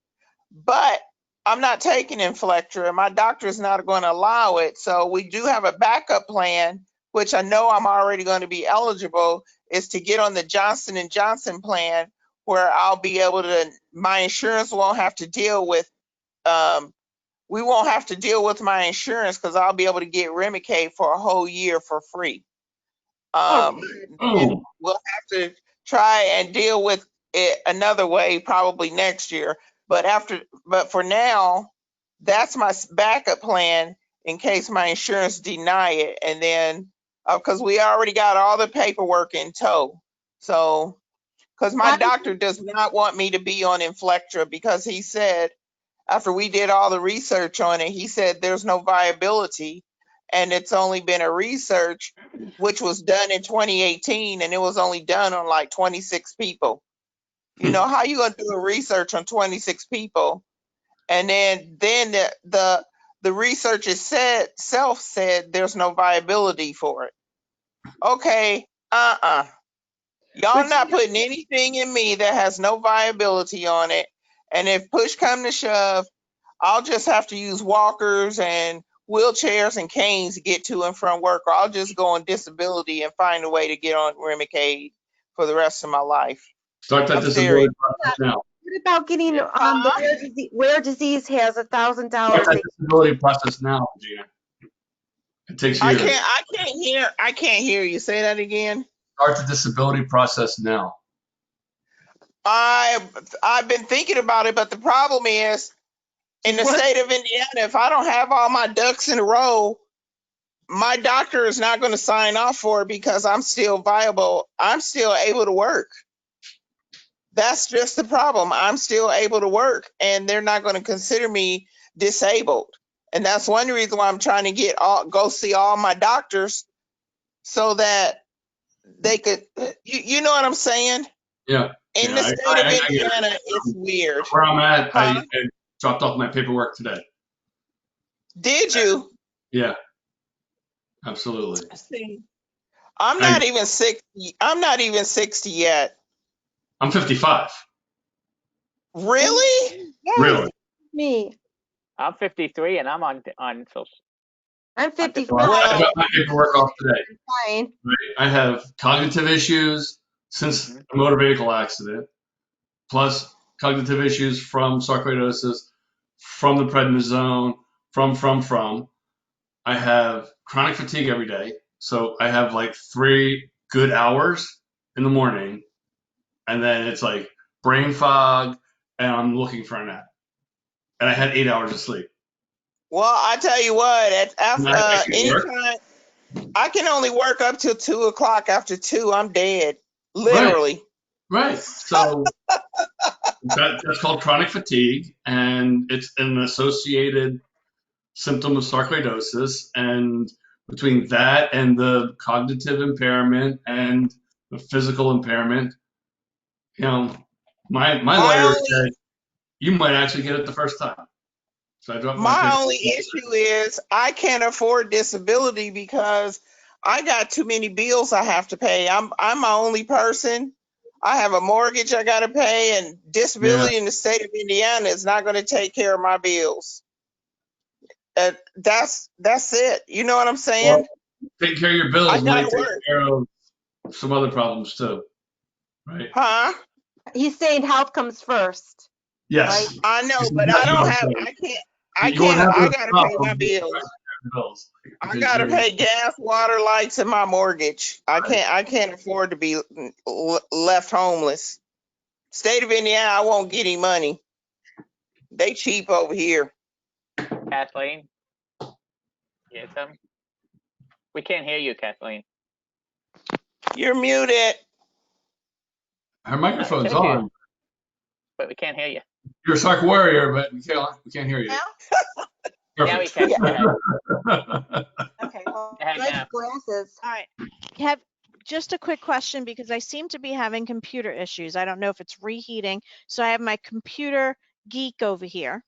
But I'm not taking Inflectra. My doctor is not going to allow it. So we do have a backup plan, which I know I'm already going to be eligible, is to get on the Johnson and Johnson plan, where I'll be able to. My insurance won't have to deal with. We won't have to deal with my insurance because I'll be able to get Remicade for a whole year for free. Oh, And Oh, we'll have to try and deal with it another way probably next year. But for now, that's my backup plan in case my insurance deny it. And then, because we already got all the paperwork in tow. So, because my how did doctor does not want me to be on Inflectra, because he said, after we did all the research on it, he said there's no viability. And it's only been a research which was done in 2018, and it was only done on like 26 people. You know, how you gonna do a research on 26 people? And then the research itself said there's no viability for it. Okay, y'all was not putting anything in me that has no viability on it. And if push come to shove, I'll just have to use walkers and wheelchairs and canes to get to and from work, or I'll just go on disability and find a way to get on Remicade for the rest of my life. start that I'm disability serious. process now. what about getting the Huh? rare disease has $1,000 Start that a disability process now, Gina. It takes years. I can't hear you. Say that again. Start the disability process now. I've been thinking about it, but the problem is in the state of Indiana, if I don't have all my ducks in a row, my doctor is not going to sign off for it because I'm still viable. I'm still able to work. That's just the problem. I'm still able to work, and they're not going to consider me disabled. And that's one reason why I'm trying to go see all my doctors so that they could, you know what I'm saying? Yeah. In Yeah, the state of I get it. Indiana, it's weird. Where I'm at, Huh? I dropped off my paperwork today. Did you? Yeah, absolutely. See, I'm not even 60. I'm not even 60 yet. I'm 55. Really? Yay, Really? me. I'm 53 and I'm on social. I'm 55. Well, I Well, got my paperwork off today. Fine. Right? I have cognitive issues since Mhm. a motor vehicle accident, plus cognitive issues from sarcoidosis, from the prednisone, from. I have chronic fatigue every day. So I have like 3 good hours in the morning, and then it's like brain fog, and I'm looking for a nap. And I had 8 hours of sleep. well, I tell you what, And I can work. anytime I can only work up till 2 o'clock. After 2, I'm dead. Right, Literally. right. So that's called chronic fatigue, and it's an associated symptom of sarcoidosis. And between that and the cognitive impairment and the physical impairment, you know, my My lawyer only said you might actually get it the first time. So I dropped my my paper. only issue is I can't afford disability because I got too many bills I have to pay. I'm my only person. I have a mortgage I got to pay, and Yeah. disability in the state of Indiana is not going to take care of my bills. That's it. You know what I'm saying? Well, taking care of your I bills might gotta take work, care of some other problems too, right? huh? He's saying health comes first, right? Yes. I know, This is but I exactly what don't I'm have. saying. You won't I have those gotta pay my problems with bills. your bills I because gotta you're pay gas, water, lights, and my mortgage. right. I can't afford to be left homeless. State of Indiana, I won't get any money. They cheap over here. Kathleen, you have some? We can't hear you, Kathleen. You're muted. Her It microphone's says you, on. but we can't hear you. You're a Sark warrior, but we can't hear you. Now we Perfect. can. Yeah. Go ahead. Okay. Well, Go ahead nice now. glasses. All right. Have just a quick question because I seem to be having computer issues. I don't know if it's reheating. So I have my computer geek over here.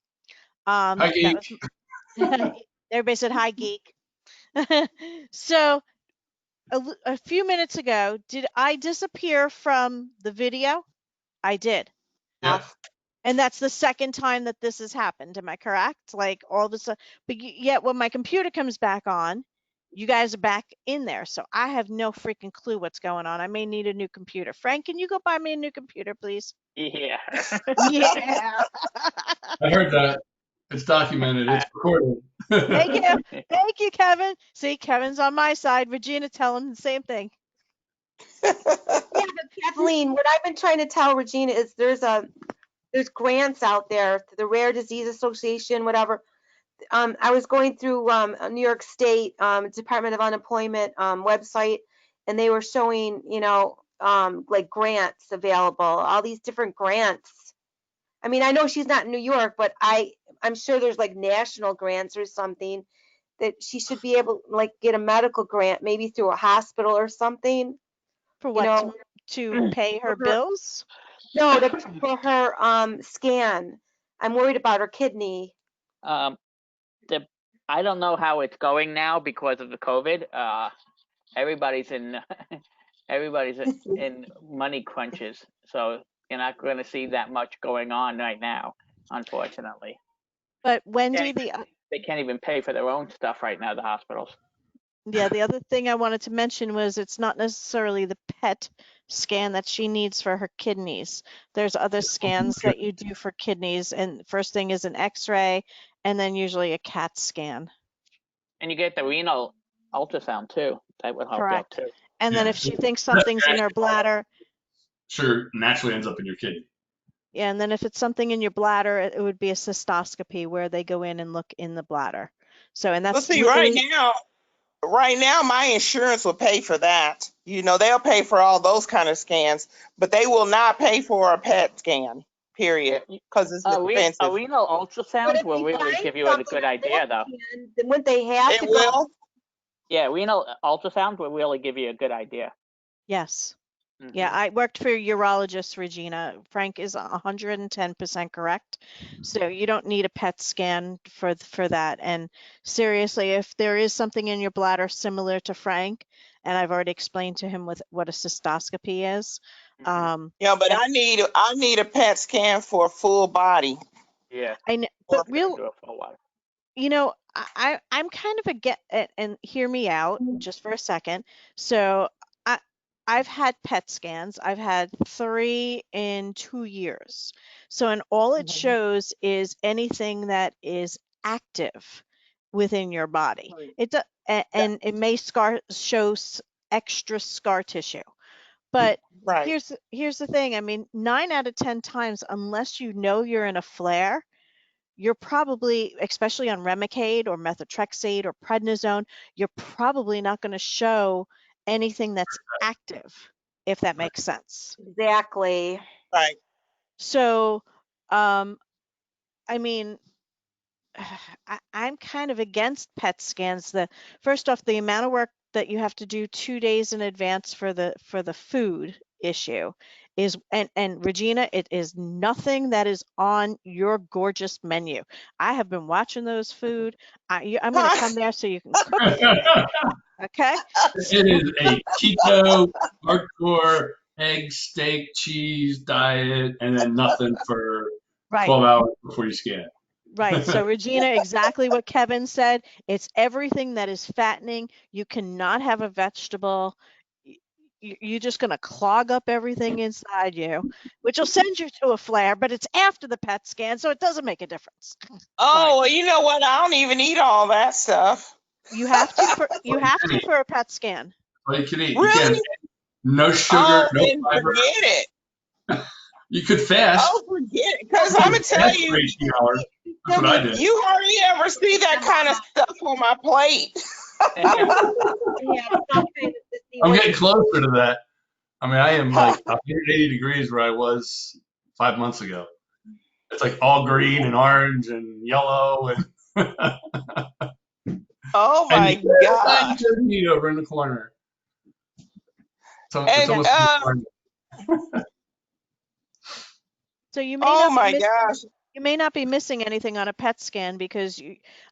Hi, That Geek. was everybody said hi, geek. So a few minutes ago, did I disappear from the video? I did. Yeah. And that's the second time that this has happened. Am I correct? Like all of a sudden, but yet when my computer comes back on, you guys are back in there. So I have no freaking clue what's going on. I may need a new computer. Frank, can you go buy me a new computer, please? Yeah. Yeah. I heard that. It's documented. It's recorded. Thank you. Thank you, Kevin. See, Kevin's on my side. Regina, tell him the same thing. Yeah, but Kathleen, what I've been trying to tell Regina is there's grants out there, the Rare Disease Association, whatever. I was going through a New York State Department of Unemployment website, and they were showing, like grants available, all these different grants. I mean, I know she's not in New York, but I'm sure there's like national grants or something that she should be able like get a medical grant, maybe through a hospital or something. For You what? know, To pay her for her- bills? no, for her scan. I'm worried about her kidney. Um, I don't know how it's going now because of the COVID. Everybody's in everybody's in money crunches, so you're not going to see that much going on right now, unfortunately. But Wendy, They can't even pay for their own stuff right now, the hospitals. yeah, the other thing I wanted to mention was it's not necessarily the PET scan that she needs for her kidneys. There's other scans that you do for kidneys, and first thing is an X-ray, and then usually a CAT scan. And you get the renal ultrasound too. That would help you out Correct. too. And then if she thinks something's in her bladder, Sure, naturally ends up in your kidney. yeah, and then if it's something in your bladder, it would be a cystoscopy where they go in and look in the bladder. So, and Well, that's see, really right now, my insurance will pay for that. They'll pay for all those kind of scans, but they will not pay for a PET scan, period, because it's A expensive. renal But ultrasound if will they really find give you a something good on idea, that though. scan, then wouldn't they have It to go? will. Yeah, renal ultrasound will really give you a good idea. yes. Mhm. Yeah, I worked for a urologist, Regina. Frank is 110% correct. So you don't need a PET scan for that. And seriously, if there is something in your bladder similar to Frank, and I've already explained to him what a cystoscopy is. Yeah, but I need a PET scan for a full body. Yeah. But Do it for a while. I'm kind of and hear me out just for a second. So I've had PET scans. I've had 3 in 2 years. So, and all it shows is anything that is active within your body. And it may show extra scar tissue. But Right. here's the thing. I mean, 9 out of 10 times, unless you know you're in a flare, you're probably, especially on Remicade or methotrexate or prednisone, you're probably not going to show anything that's active, if that makes sense. Exactly. Right. So, I mean, I'm kind of against PET scans. First off, the amount of work that you have to do 2 days in advance for the food issue is, and Regina, it is nothing that is on your gorgeous menu. I have been watching those food. I'm going to come there so you can cook for me. Okay? It is a keto, hardcore, egg, steak, cheese diet, and then nothing for Right. 12 hours before you scan. Right. So Regina, exactly what Kevin said. It's everything that is fattening. You cannot have a vegetable. You're just going to clog up everything inside you, which will send you to a flare, but it's after the PET scan, so it doesn't make a difference. Oh, well, you know what? I don't even eat all that stuff. You have to for a PET scan. All you can eat. Really? You can no sugar, Oh, no then fiber. forget it. You could fast. Oh, forget it. Because I'm going to tell Fast for you, 18 hours. That's what I did. you hardly ever see that kind of stuff on my plate. Yeah, I'm getting closer to that. I mean, I am like 180 degrees where I was 5 months ago. It's like all green and orange and yellow and Oh my and God. meat over in the corner. So it's And almost So you may oh not my be gosh. you may not be missing anything on a PET scan because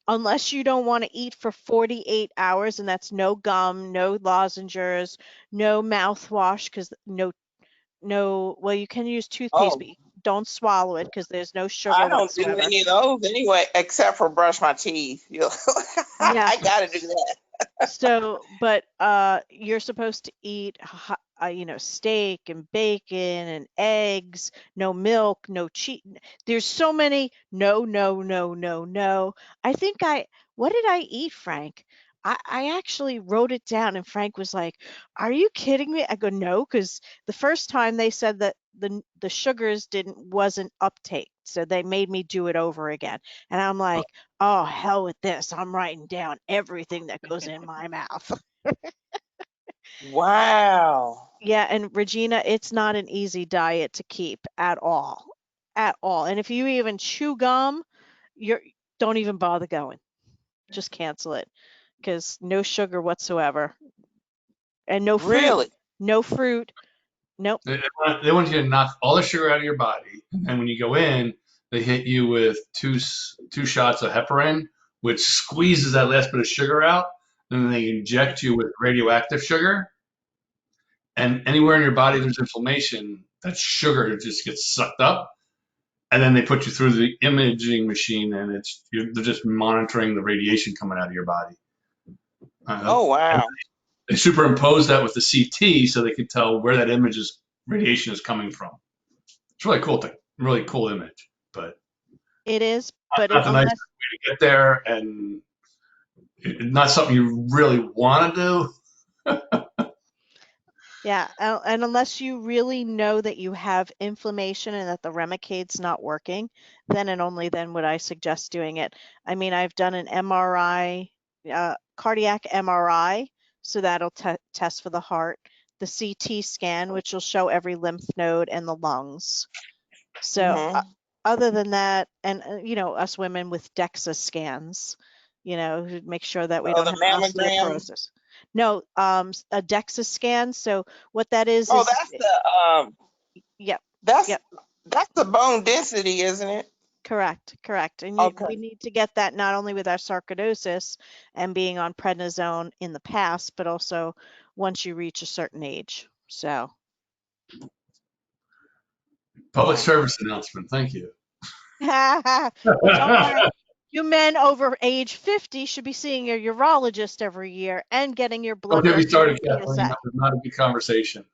unless you don't want to eat for 48 hours, and that's no gum, no lozenges, no mouthwash, because well, you can use toothpaste, Oh. but don't swallow it because there's no sugar I don't do whatsoever. any of those anyway, except for brush my teeth. Yeah. I gotta do that. So, but you're supposed to eat, you know, steak and bacon and eggs, no milk, no cheese. There's so many no, no, no, no, no. I think what did I eat, Frank? I actually wrote it down, and Frank was like, "Are you kidding me?" I go, "No," because the first time they said that the sugars wasn't uptake, so they made me do it over again, and I'm like, oh, hell with this. I'm writing down everything that goes in my mouth. Wow. Yeah, and Regina, it's not an easy diet to keep at all. At all. And if you even chew gum, don't even bother going. Just cancel it because no sugar whatsoever. And no fruit. Really? No fruit. Nope. They want you to knock all the sugar out of your body, and when you go in, they hit you with two shots of heparin, which squeezes that last bit of sugar out. And then they inject you with radioactive sugar, and anywhere in your body there's inflammation, that sugar just gets sucked up. And then they put you through the imaging machine, and they're just monitoring the radiation coming out of your body. Oh, wow. They superimpose that with the CT so they can tell where that radiation is coming from. It's really cool thing, really cool image, but It is, but not the nicest unless way to get there, and not something you really want to do. Yeah, and unless you really know that you have inflammation and that the Remicades not working, then and only then would I suggest doing it. I mean, I've done an MRI, cardiac MRI, so that'll test for the heart, the CT scan, which will show every lymph node and the lungs. So other than that, and you know, us women with DEXA scans, you know, to make sure that we Oh, don't the have mammogram. osteoporosis. No, a DEXA scan. So what that is Oh, that's yep, that's yep, that's the bone density, isn't it? correct. And Okay. we need to get that not only with our sarcoidosis and being on prednisone in the past, but also once you reach a certain age. So Public yeah. service announcement. Thank you. Well, don't worry. You men over age 50 should be seeing your urologist every year and getting your Don't blood get me work and started, your Kathleen. PSA. That was not a good conversation.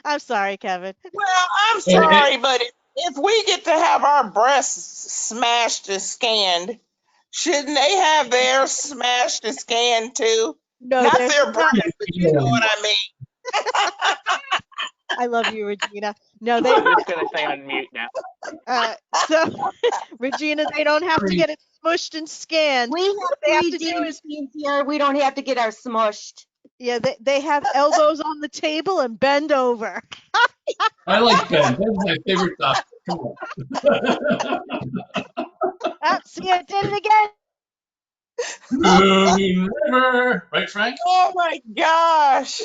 I'm sorry, Kevin. Well, I'm Hey, hey, sorry, but if we get to have our breasts smashed and scanned, shouldn't they have theirs smashed and scanned too? No, Not there's their not. breasts, but you know what I mean. I love you, Regina. No, I'm just gonna stay on mute now. so Regina, they don't have to get it smushed and scanned. We have What they have to do hygiene is, machines here. We don't have to get our smushed. yeah, they have elbows on the table and bend over. I like Ben. Ben's my favorite doctor. Come on. See, I did it again. Never. Right, Frank? Oh my gosh.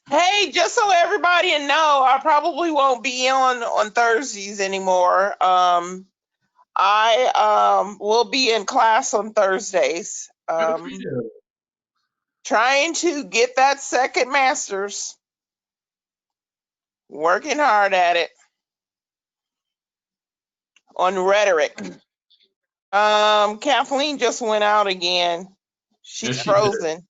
Hey, just so everybody know, I probably won't be on Thursdays anymore. I will be in class on Thursdays. Good for you. Trying to get that second master's. Working hard at it. On rhetoric. Kathleen just went out again. She's Yes, she did. frozen.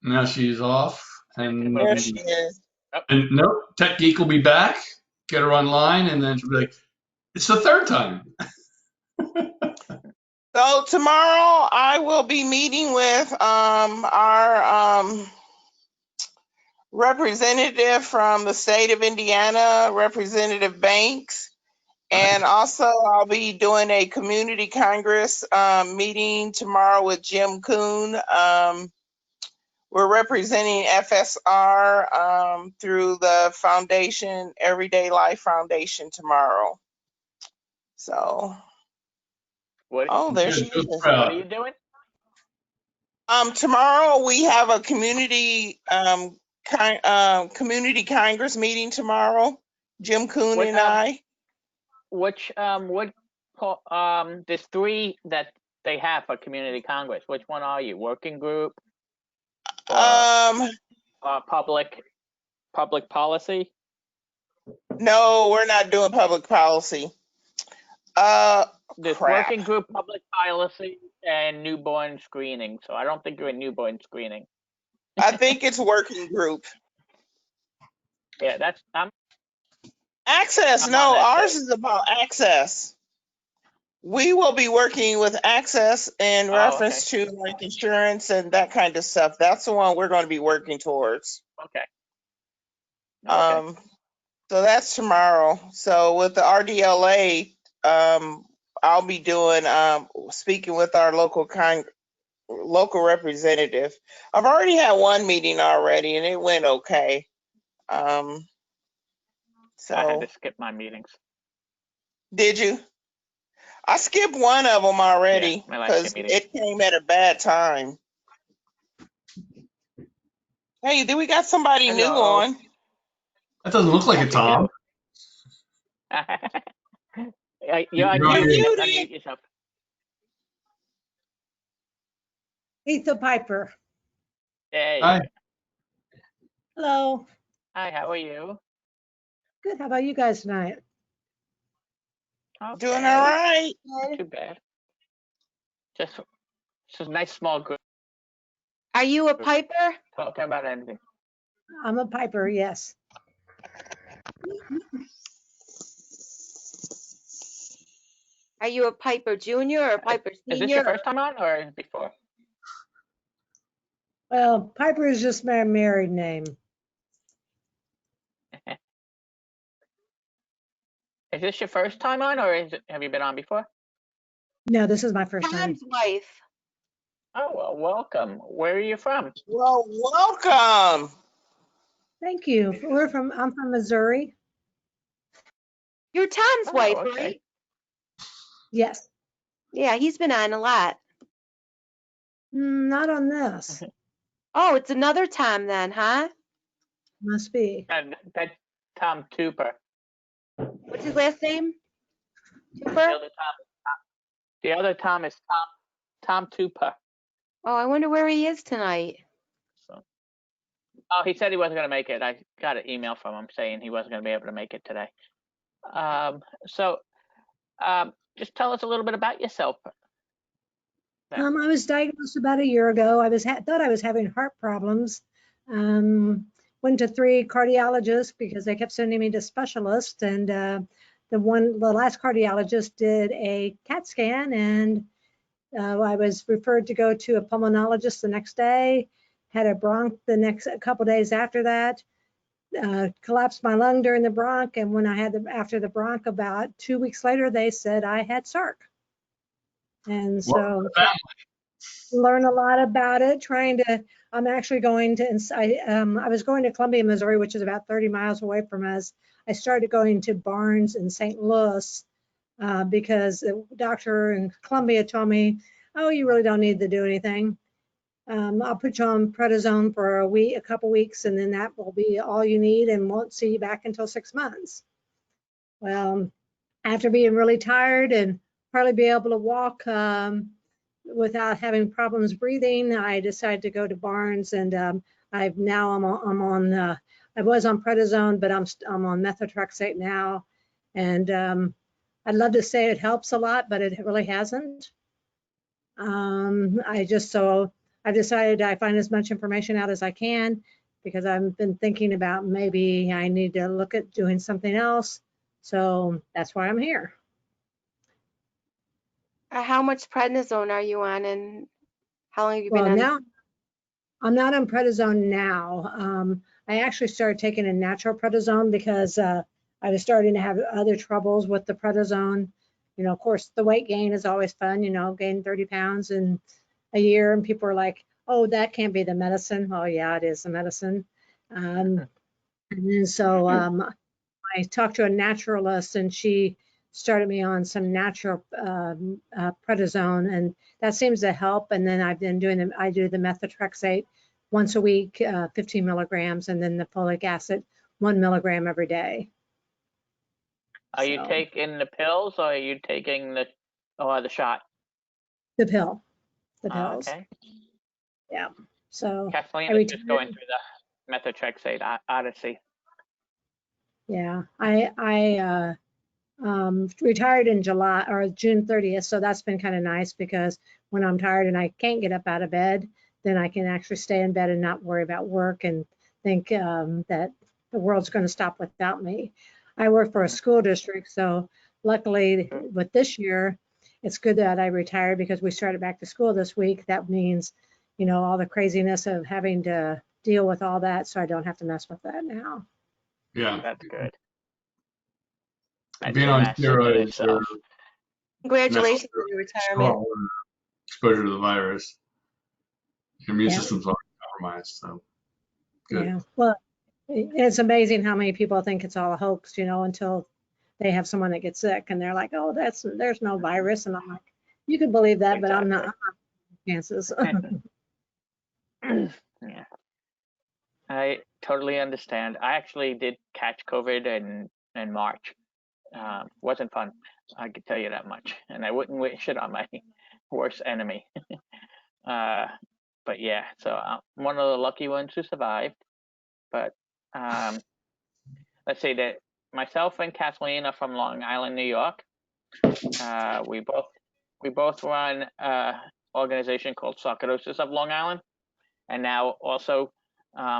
Now she's off. And, There she is. and nope, Tech Geek will be back. Get her online, and then she'll be like, it's the third time. So tomorrow I will be meeting with our representative from the state of Indiana, Representative Banks. And also I'll be doing a community congress meeting tomorrow with Jim Kuhn. We're representing FSR through the foundation, Everyday Life Foundation tomorrow. So, there she is. What are you doing? Tomorrow we have a community community congress meeting tomorrow. Jim Kuhn and I. Which there's three that they have for community congress. Which one are you? Working group? Or Um, public policy? no, we're not doing public policy. This Crap. working group, public policy, and newborn screening. So I don't think you're in newborn screening. I think it's working group. Yeah, I'm Access. on No, that ours too. is about access. We will be working with access in Oh, reference to like insurance and that kind of stuff. That's the one we're going to be working towards. Okay. So that's tomorrow. So with the RDLA, I'll be doing speaking with our local representative. I've already had one meeting already, and it went okay. I had So to skip my meetings. did you? I skipped one of them already Yeah, my last because meeting. it came at a bad time. Hey, then we got somebody new Hello. on. That doesn't look like a Tom. You're You're unmuted. muted. Unmute yourself. Etha Piper. There you Hi. go. Hello. Hi, how are you? Good. How about you guys tonight? Okay. Doing all right. Not too bad. Just a nice small group. Are you a piper? Talking about anything. I'm a Piper, yes. Are you a piper junior or a piper Is senior? this your first time on or before? Well, Piper is just my married name. Is this your first time on or have you been on before? No, this is my first time. Tom's wife. Oh, well, welcome. Where are you from? Well, welcome. Thank you. I'm from Missouri. You're Tom's Oh, wife, okay. right? Yes. Yeah, he's been on a lot. Not on this. Oh, it's another Tom then, huh? Must be. And that's Tom Tupper. What's his last name? The Cooper? other Tom is Tom Tupper. Oh, I wonder where he is tonight. So, oh, he said he wasn't going to make it. I got an email from him saying he wasn't going to be able to make it today. Just tell us a little bit about yourself. I was diagnosed about a year ago. I thought I was having heart problems. Went to 3 cardiologists because they kept sending me to specialists, and the last cardiologist did a CAT scan, and I was referred to go to a pulmonologist the next day. Had a bronch the next couple days after that. Collapsed my lung during the bronch, and when I had after the bronch, about 2 weeks later, they said I had Sarc. And so learn a lot about it. I'm actually going to, I was going to Columbia, Missouri, which is about 30 miles away from us. I started going to Barnes in St. Louis because the doctor in Columbia told me, oh, you really don't need to do anything. I'll put you on prednisone for a couple weeks, and then that will be all you need, and won't see you back until 6 months. Well, after being really tired and hardly be able to walk without having problems breathing, I decided to go to Barnes, and I was on prednisone, but I'm on methotrexate now, and I'd love to say it helps a lot, but it really hasn't. I decided I find as much information out as I can, because I've been thinking about maybe I need to look at doing something else. So that's why I'm here. How much prednisone are you on, and how long have you been Well, on? now I'm not on prednisone now. I actually started taking a natural prednisone because I was starting to have other troubles with the prednisone. Of course, the weight gain is always fun, gain 30 pounds in a year, and people are like, oh, that can't be the medicine. Oh, yeah, it is the medicine. And then so I talked to a naturalist, and she started me on some natural prednisone, and that seems to help. And then I've been I do the methotrexate once a week, 15 milligrams, and then the folic acid, 1 milligram every day. Are you taking the pills, or are you taking the shot? The pill. The pills. Okay. Yeah. So Kathleen I is just going retired. through the methotrexate odyssey. Yeah, I retired in July or June 30th. So that's been kind of nice because when I'm tired and I can't get up out of bed, then I can actually stay in bed and not worry about work and think that the world's going to stop without me. I work for a school district, so luckily with this year, it's good that I retired because we started back to school this week. That means, all the craziness of having to deal with all that, so I don't have to mess with that now. Yeah. That's good. That's Being a on mess in steroids or itself. Congratulations on your retirement. strong exposure to the virus, your immune Yeah, system's already compromised. So good. yeah. Well, it's amazing how many people think it's all a hoax, until they have someone that gets sick and they're like, oh, there's no virus. And I'm like, you can believe that, but I'm not chances. Yeah, I totally understand. I actually did catch COVID in March. Wasn't fun, I can tell you that much. And I wouldn't wish it on my worst enemy. But yeah, so I'm one of the lucky ones who survived. But let's say that myself and Kathleen are from Long Island, New York. We both run an organization called Sarcoidosis of Long Island, and now also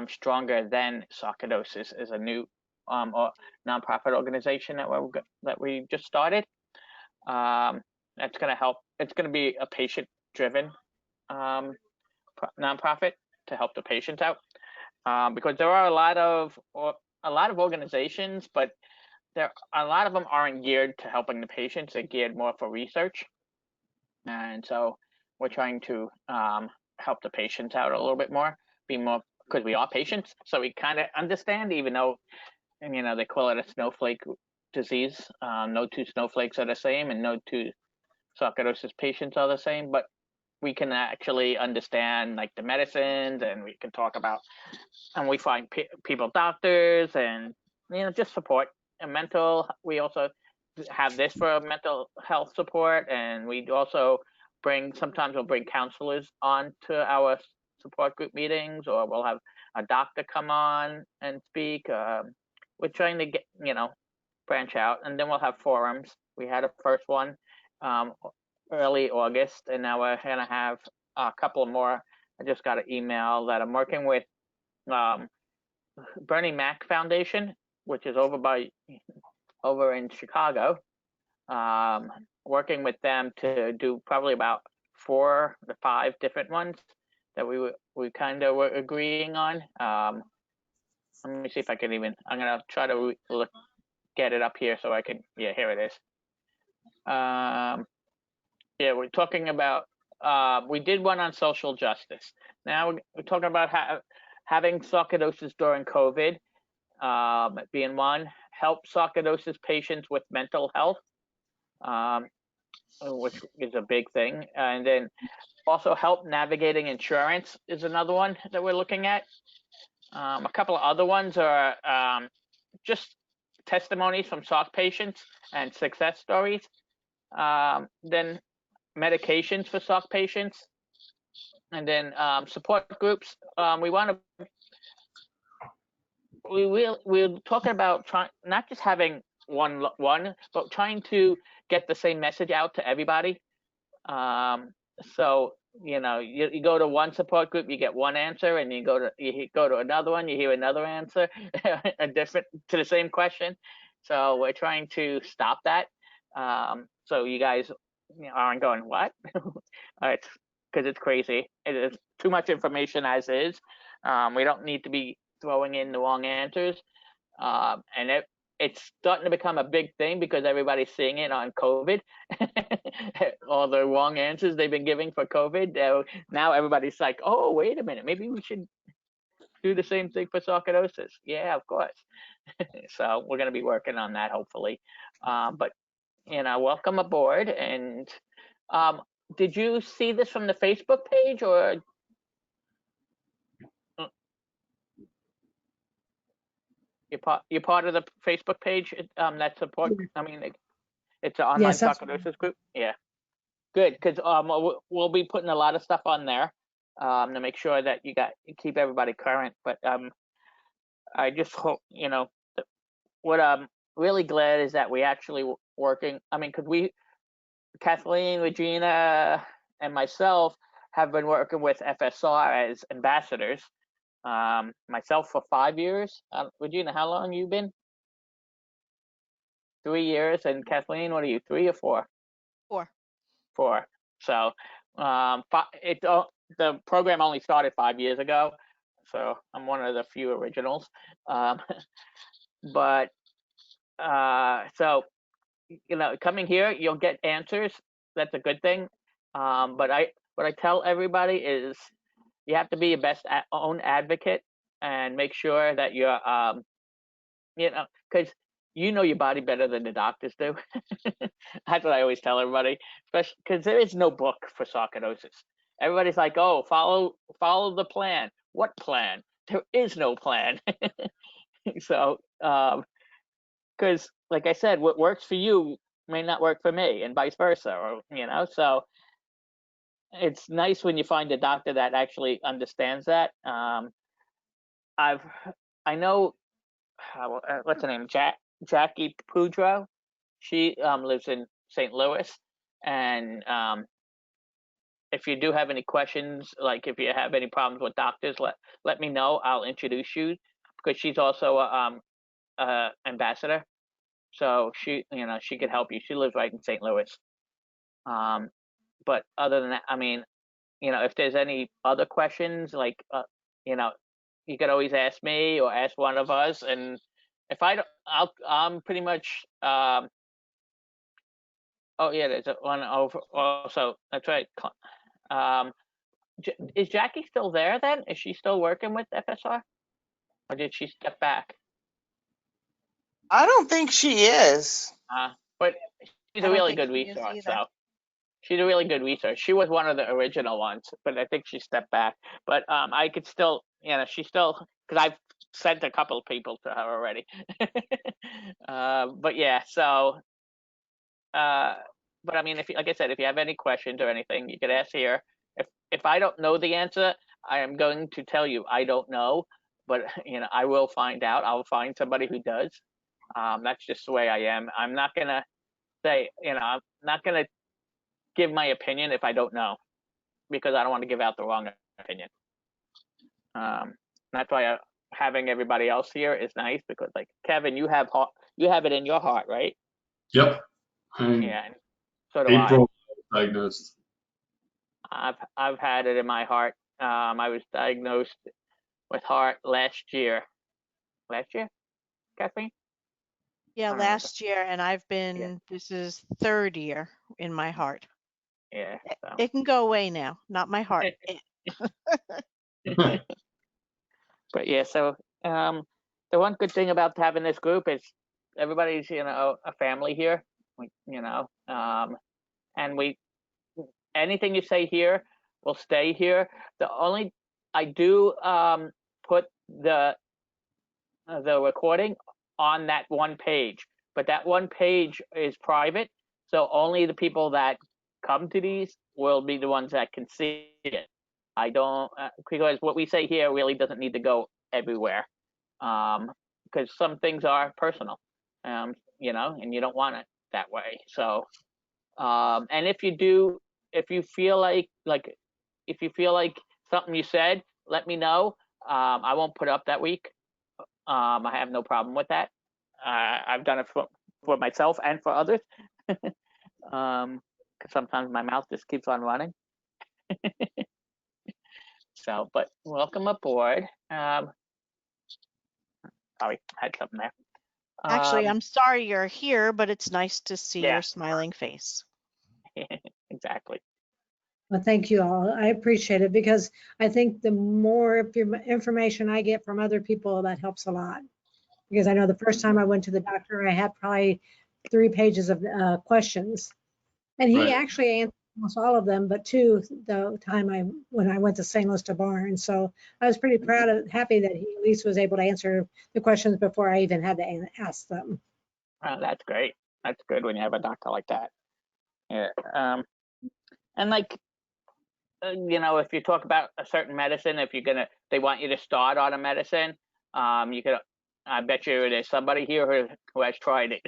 Stronger Than Sarcoidosis is a new nonprofit organization that we just started. That's going to help. It's going to be a patient-driven nonprofit to help the patients out, because there are a lot of organizations, but a lot of them aren't geared to helping the patients. They're geared more for research, and so we're trying to help the patients out a little bit more, be more, because we are patients, so we kind of understand, even though, they call it a snowflake disease. No two snowflakes are the same, and no two sarcoidosis patients are the same, but we can actually understand like the medicines, and we can talk about, and we find people doctors, and just support and mental. We also have this for mental health support, and we also sometimes we'll bring counselors on to our support group meetings, or we'll have a doctor come on and speak. We're trying to get branch out, and then we'll have forums. We had a first one early August, and now we're gonna have a couple more. I just got an email that I'm working with Bernie Mac Foundation, which is over in Chicago. Working with them to do probably about 4 to 5 different ones that we kind of were agreeing on. Let me see if I can even. I'm gonna try to get it up here so I can. Yeah, here it is. Yeah, we're talking about. We did one on social justice. Now we're talking about having sarcoidosis during COVID, being one. Help sarcoidosis patients with mental health, which is a big thing, and then also help navigating insurance is another one that we're looking at. A couple of other ones are just testimonies from SARC patients and success stories. Then medications for SARC patients, and then support groups. We're talking about not just having one, but trying to get the same message out to everybody. So you go to one support group, you get one answer, and you go to another one, you hear another answer, a different to the same question. So we're trying to stop that. So you guys aren't going, what? It's because it's crazy. It is too much information as is. We don't need to be throwing in the wrong answers. And it's starting to become a big thing because everybody's seeing it on COVID. All the wrong answers they've been giving for COVID. Now everybody's like, oh, wait a minute, maybe we should do the same thing for sarcoidosis. Yeah, of course. So we're going to be working on that, hopefully. But welcome aboard. And did you see this from the Facebook page, or you're part of the Facebook page that support? I mean, it's an online Yes, that's sarcoidosis group. Yeah, good, because we'll be putting a lot of stuff on there. to make sure that you keep everybody current. But I just hope, what I'm really glad is that we actually working. I mean, because Kathleen, Regina, and myself have been working with FSR as ambassadors. Myself for 5 years. Regina, how long you been? 3 years. And Kathleen, what are you, 3 or 4? 4. 4. So the program only started 5 years ago. So I'm one of the few originals. But so, coming here, you'll get answers. That's a good thing. But what I tell everybody is you have to be your best own advocate and make sure that you're, because you know your body better than the doctors do. That's what I always tell everybody, especially because there is no book for sarcoidosis. Everybody's like, oh, follow the plan. What plan? There is no plan. So, because like I said, what works for you may not work for me, and vice versa, or so it's nice when you find a doctor that actually understands that. I know what's her name, Jackie Pudrow. She lives in St. Louis, and if you do have any questions, like if you have any problems with doctors, let me know. I'll introduce you, because she's also a ambassador. So she could help you. She lives right in St. Louis. But other than that, I mean, if there's any other questions, like, you could always ask me or ask one of us. And if I don't, I'm pretty much, oh yeah, there's one over also. That's right. Is Jackie still there then? Is she still working with FSR? Or did she step back? I don't think she is. But she's I a don't really think good she is resource. either. So she's a really good resource. She was one of the original ones, but I think she stepped back. But I could still, she's still, because I've sent a couple of people to her already. But yeah, so, but I mean, like I said, if you have any questions or anything, you could ask here. If I don't know the answer, I am going to tell you I don't know, but I will find out. I'll find somebody who does. That's just the way I am. I'm not gonna say, I'm not gonna give my opinion if I don't know, because I don't want to give out the wrong opinion. That's why having everybody else here is nice, because like Kevin, you have it in your heart, right? Yep. Yeah. So do April diagnosed. I've had it in my heart. I was diagnosed with heart last year. Last year, Kathleen? Yeah, I don't remember. last year, and I've been, this is 3rd year in my heart. Yeah. So. It can go away now, not my heart. But yeah, so the one good thing about having this group is everybody's a family here, and anything you say here will stay here. I do put the recording on that one page, but that one page is private, so only the people that come to these will be the ones that can see it. I don't, because what we say here really doesn't need to go everywhere, because some things are personal, and you don't want it that way. So, and if you feel like something you said, let me know. I won't put up that week. I have no problem with that. I've done it for myself and for others. Because sometimes my mouth just keeps on running. So, but welcome aboard. Sorry, I had something there. Actually, I'm sorry you're here, but it's nice to see Yeah. your smiling face. Exactly. Well, thank you all. I appreciate it, because I think the more information I get from other people, that helps a lot. Because I know the first time I went to the doctor, I had probably 3 pages of questions, and he Right. actually answered almost all of them, but 2 the time when I went to St. Louis to Barnes. So I was pretty happy that he at least was able to answer the questions before I even had to ask them. That's great. That's good when you have a doctor like that. Yeah. And like you know, if you talk about a certain medicine, if they want you to start on a medicine, you could. I bet you there's somebody here who has tried it.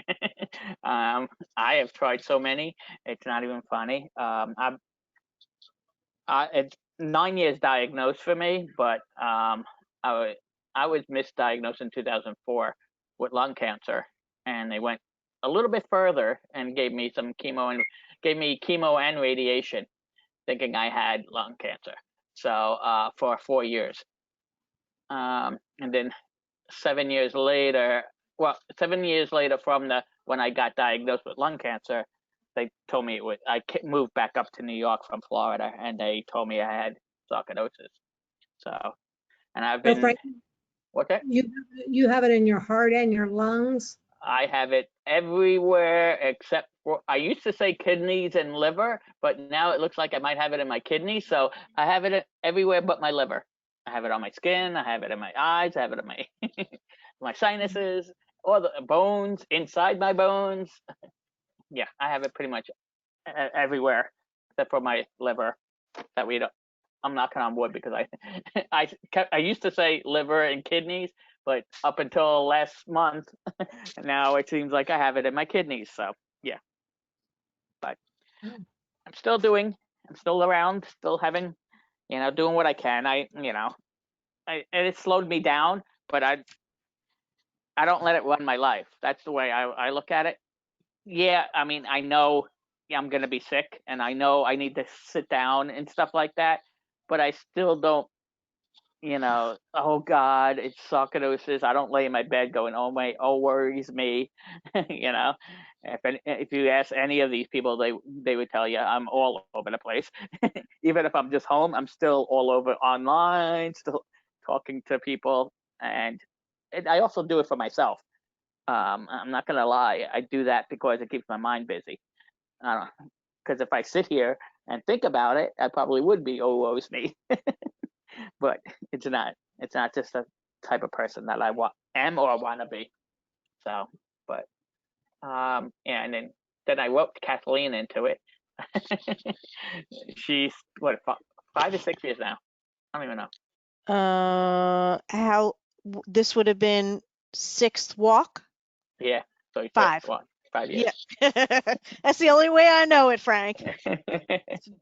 I have tried so many, it's not even funny. It's 9 years diagnosed for me, but I was misdiagnosed in 2004 with lung cancer, and they went a little bit further and gave me some chemo and radiation, thinking I had lung cancer. So for 4 years, and then 7 years later, well, 7 years later from when I got diagnosed with lung cancer, they told me I moved back up to New York from Florida, and they told me I had sarcoidosis. So, and I've So been, Frank, what's that? you have it in your heart and your lungs. I have it everywhere except for, I used to say kidneys and liver, but now it looks like I might have it in my kidneys. So I have it everywhere but my liver. I have it on my skin. I have it in my eyes. I have it in my my sinuses, all the bones, inside my bones. Yeah, I have it pretty much everywhere except for my liver. That we don't. I'm knocking on wood because I used to say liver and kidneys, but up until last month, now it seems like I have it in my kidneys. So yeah, but I'm still around, still having, doing what I can. And it slowed me down, but I don't let it run my life. That's the way I look at it. Yeah, I mean, I know I'm gonna be sick, and I know I need to sit down and stuff like that, but I still don't, oh God, it's sarcoidosis. I don't lay in my bed going, oh worries me, you know. If you ask any of these people, they would tell you I'm all over the place. Even if I'm just home, I'm still all over online, still talking to people, and I also do it for myself. I'm not gonna lie, I do that because it keeps my mind busy. Because if I sit here and think about it, I probably would be, oh woe's me. But it's not. It's not just the type of person that I am or want to be. So, but yeah, and then I roped Kathleen into it. She's what 5 or 6 years now. I don't even know. This would have been sixth walk? Yeah, so 5. what, 5 years. Yeah. That's the only way I know it, Frank.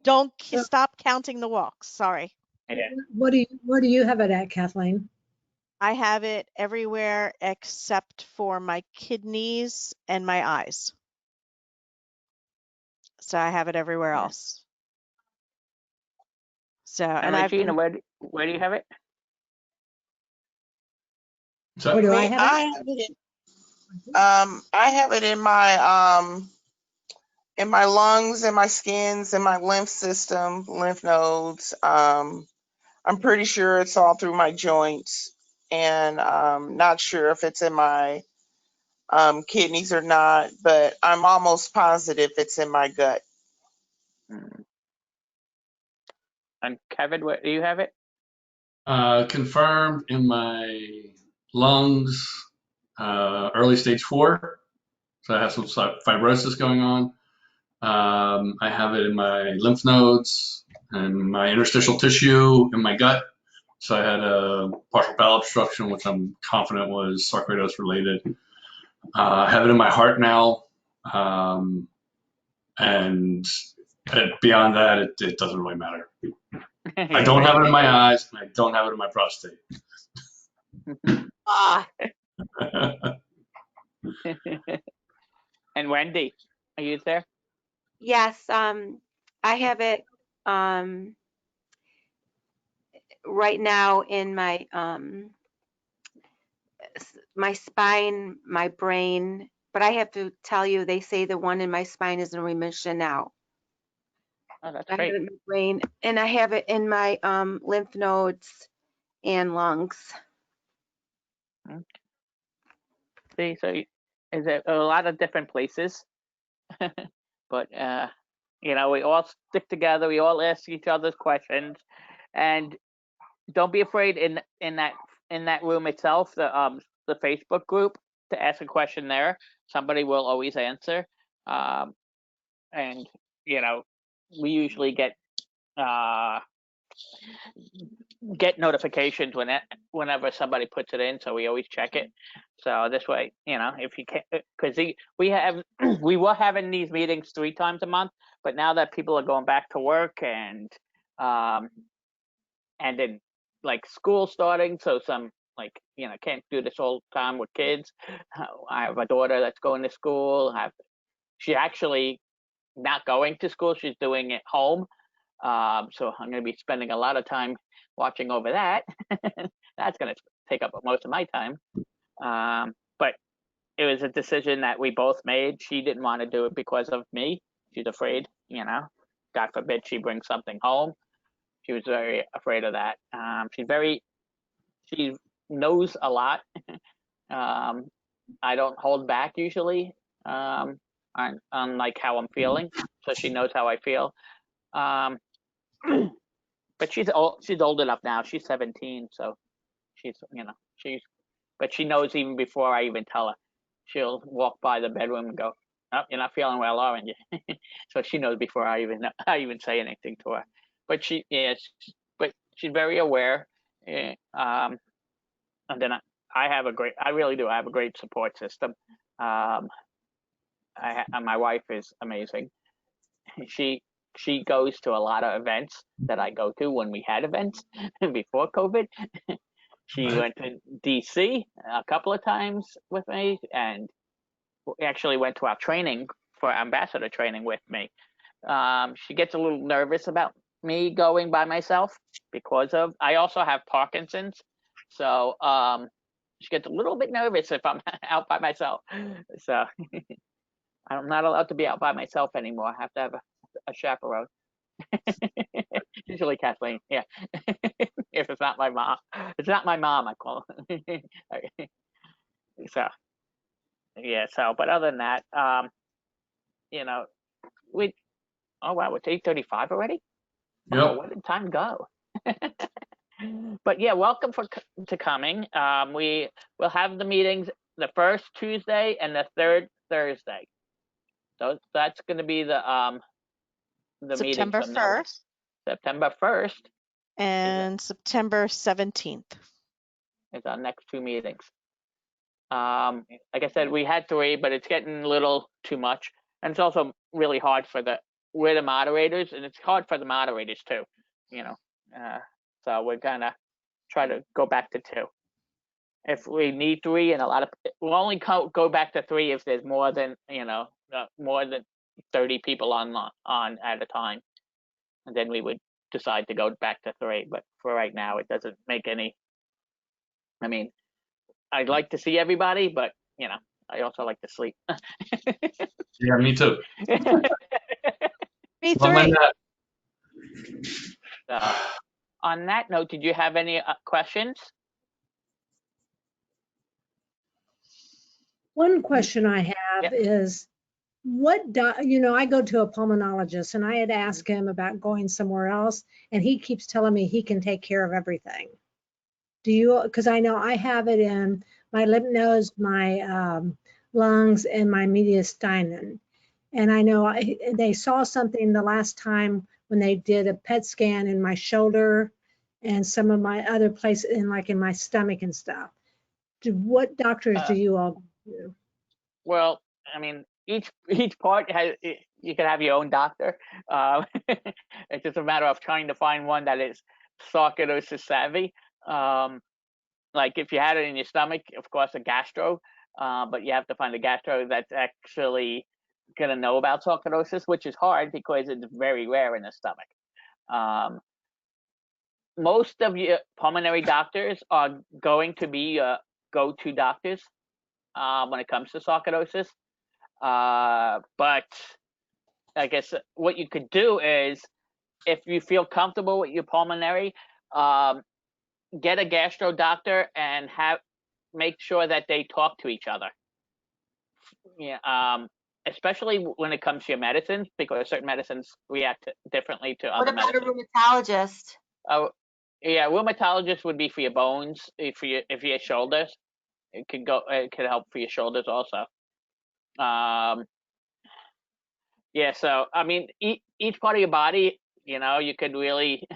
Don't So- stop counting the walks. Sorry. Yeah. Where do you have it at, Kathleen? I have it everywhere except for my kidneys and my eyes. So I have it everywhere Yeah. else. So, And I've Regina, been, where do you have it? So Where do I Me, have I it? have it. I have it in my lungs, in my skins, in my lymph system, lymph nodes. I'm pretty sure it's all through my joints, and not sure if it's in my kidneys or not, but I'm almost positive it's in my gut. And Kevin, where do you have it? confirmed in my lungs, early stage 4. So I have some fibrosis going on. I have it in my lymph nodes and my interstitial tissue in my gut. So I had a partial bowel obstruction, which I'm confident was sarcoidosis related. I have it in my heart now. And beyond that, it doesn't really matter. I don't have it in my eyes, and I don't have it in my prostate. Ah, And Wendy, are you there? yes, I have it right now in my spine, my brain, but I have to tell you, they say the one in my spine is in remission now. Oh, that's I have great. it in my brain, and I have it in my lymph nodes and lungs. See, so is it a lot of different places? But we all stick together. We all ask each other's questions, and don't be afraid in that room itself, the Facebook group, to ask a question there. Somebody will always answer, and we usually get get notifications whenever somebody puts it in, so we always check it. So this way, if you can't, because we were having these meetings 3 times a month, but now that people are going back to work and then like school starting, so some can't do this all the time with kids. I have a daughter that's going to school. She actually not going to school; she's doing it home. So I'm going to be spending a lot of time watching over that. That's going to take up most of my time. But it was a decision that we both made. She didn't want to do it because of me. She's afraid, God forbid she brings something home. She was very afraid of that. She knows a lot. I don't hold back usually on like how I'm feeling. So she knows how I feel. But she's old enough now. She's 17, so but she knows even before I even tell her. She'll walk by the bedroom and go, "Oh, you're not feeling well, aren't you?" So she knows before I even say anything to her. But but she's very aware. And then I really do. I have a great support system. My wife is amazing. She goes to a lot of events that I go to when we had events before COVID. She Right. went to DC a couple of times with me, and actually went to our training for ambassador training with me. She gets a little nervous about me going by myself because I also have Parkinson's, so she gets a little bit nervous if I'm out by myself. So I'm not allowed to be out by myself anymore. I have to have a chaperone. Usually Kathleen, yeah. If it's not my mom, I call her. So yeah, but other than that, we oh wow, it's 8:35 already. Oh, Yep. where did time go? But yeah, welcome to coming. We will have the meetings the first Tuesday and the third Thursday. So that's going to be the meetings September from now on. 1st September 1st and September 17th. is our next 2 meetings. Like I said, we had 3, but it's getting a little too much, and it's also really hard we're the moderators, and it's hard for the moderators too. So we're gonna try to go back to 2. If we need 3, and we'll only go back to 3 if there's more than 30 people on at a time, and then we would decide to go back to 3. But for right now, it doesn't make any. I mean, I'd like to see everybody, but I also like to sleep. Yeah, me too. Me Well, my 3. So, on that note, did you have any questions? One question I have Yeah. is I go to a pulmonologist and I had asked him about going somewhere else and he keeps telling me he can take care of everything. Because I know I have it in my lymph nodes, my lungs, and my mediastinum. And I know they saw something the last time when they did a PET scan in my shoulder and some of my other places in my stomach and stuff. What doctors do you all do? Well, I mean, each part you can have your own doctor. It's just a matter of trying to find one that is sarcoidosis savvy. Like if you had it in your stomach, of course, a gastro, but you have to find a gastro that's actually gonna know about sarcoidosis, which is hard because it's very rare in the stomach. Most of your pulmonary doctors are going to be go-to doctors when it comes to sarcoidosis. But I guess what you could do is, if you feel comfortable with your pulmonary, get a gastro doctor and make sure that they talk to each other. Yeah, especially when it comes to your medicines, because certain medicines react differently to other medicines. What about a rheumatologist? Oh, yeah, rheumatologist would be for your bones, if your shoulders. It could help for your shoulders also. Yeah, so I mean, each part of your body you could really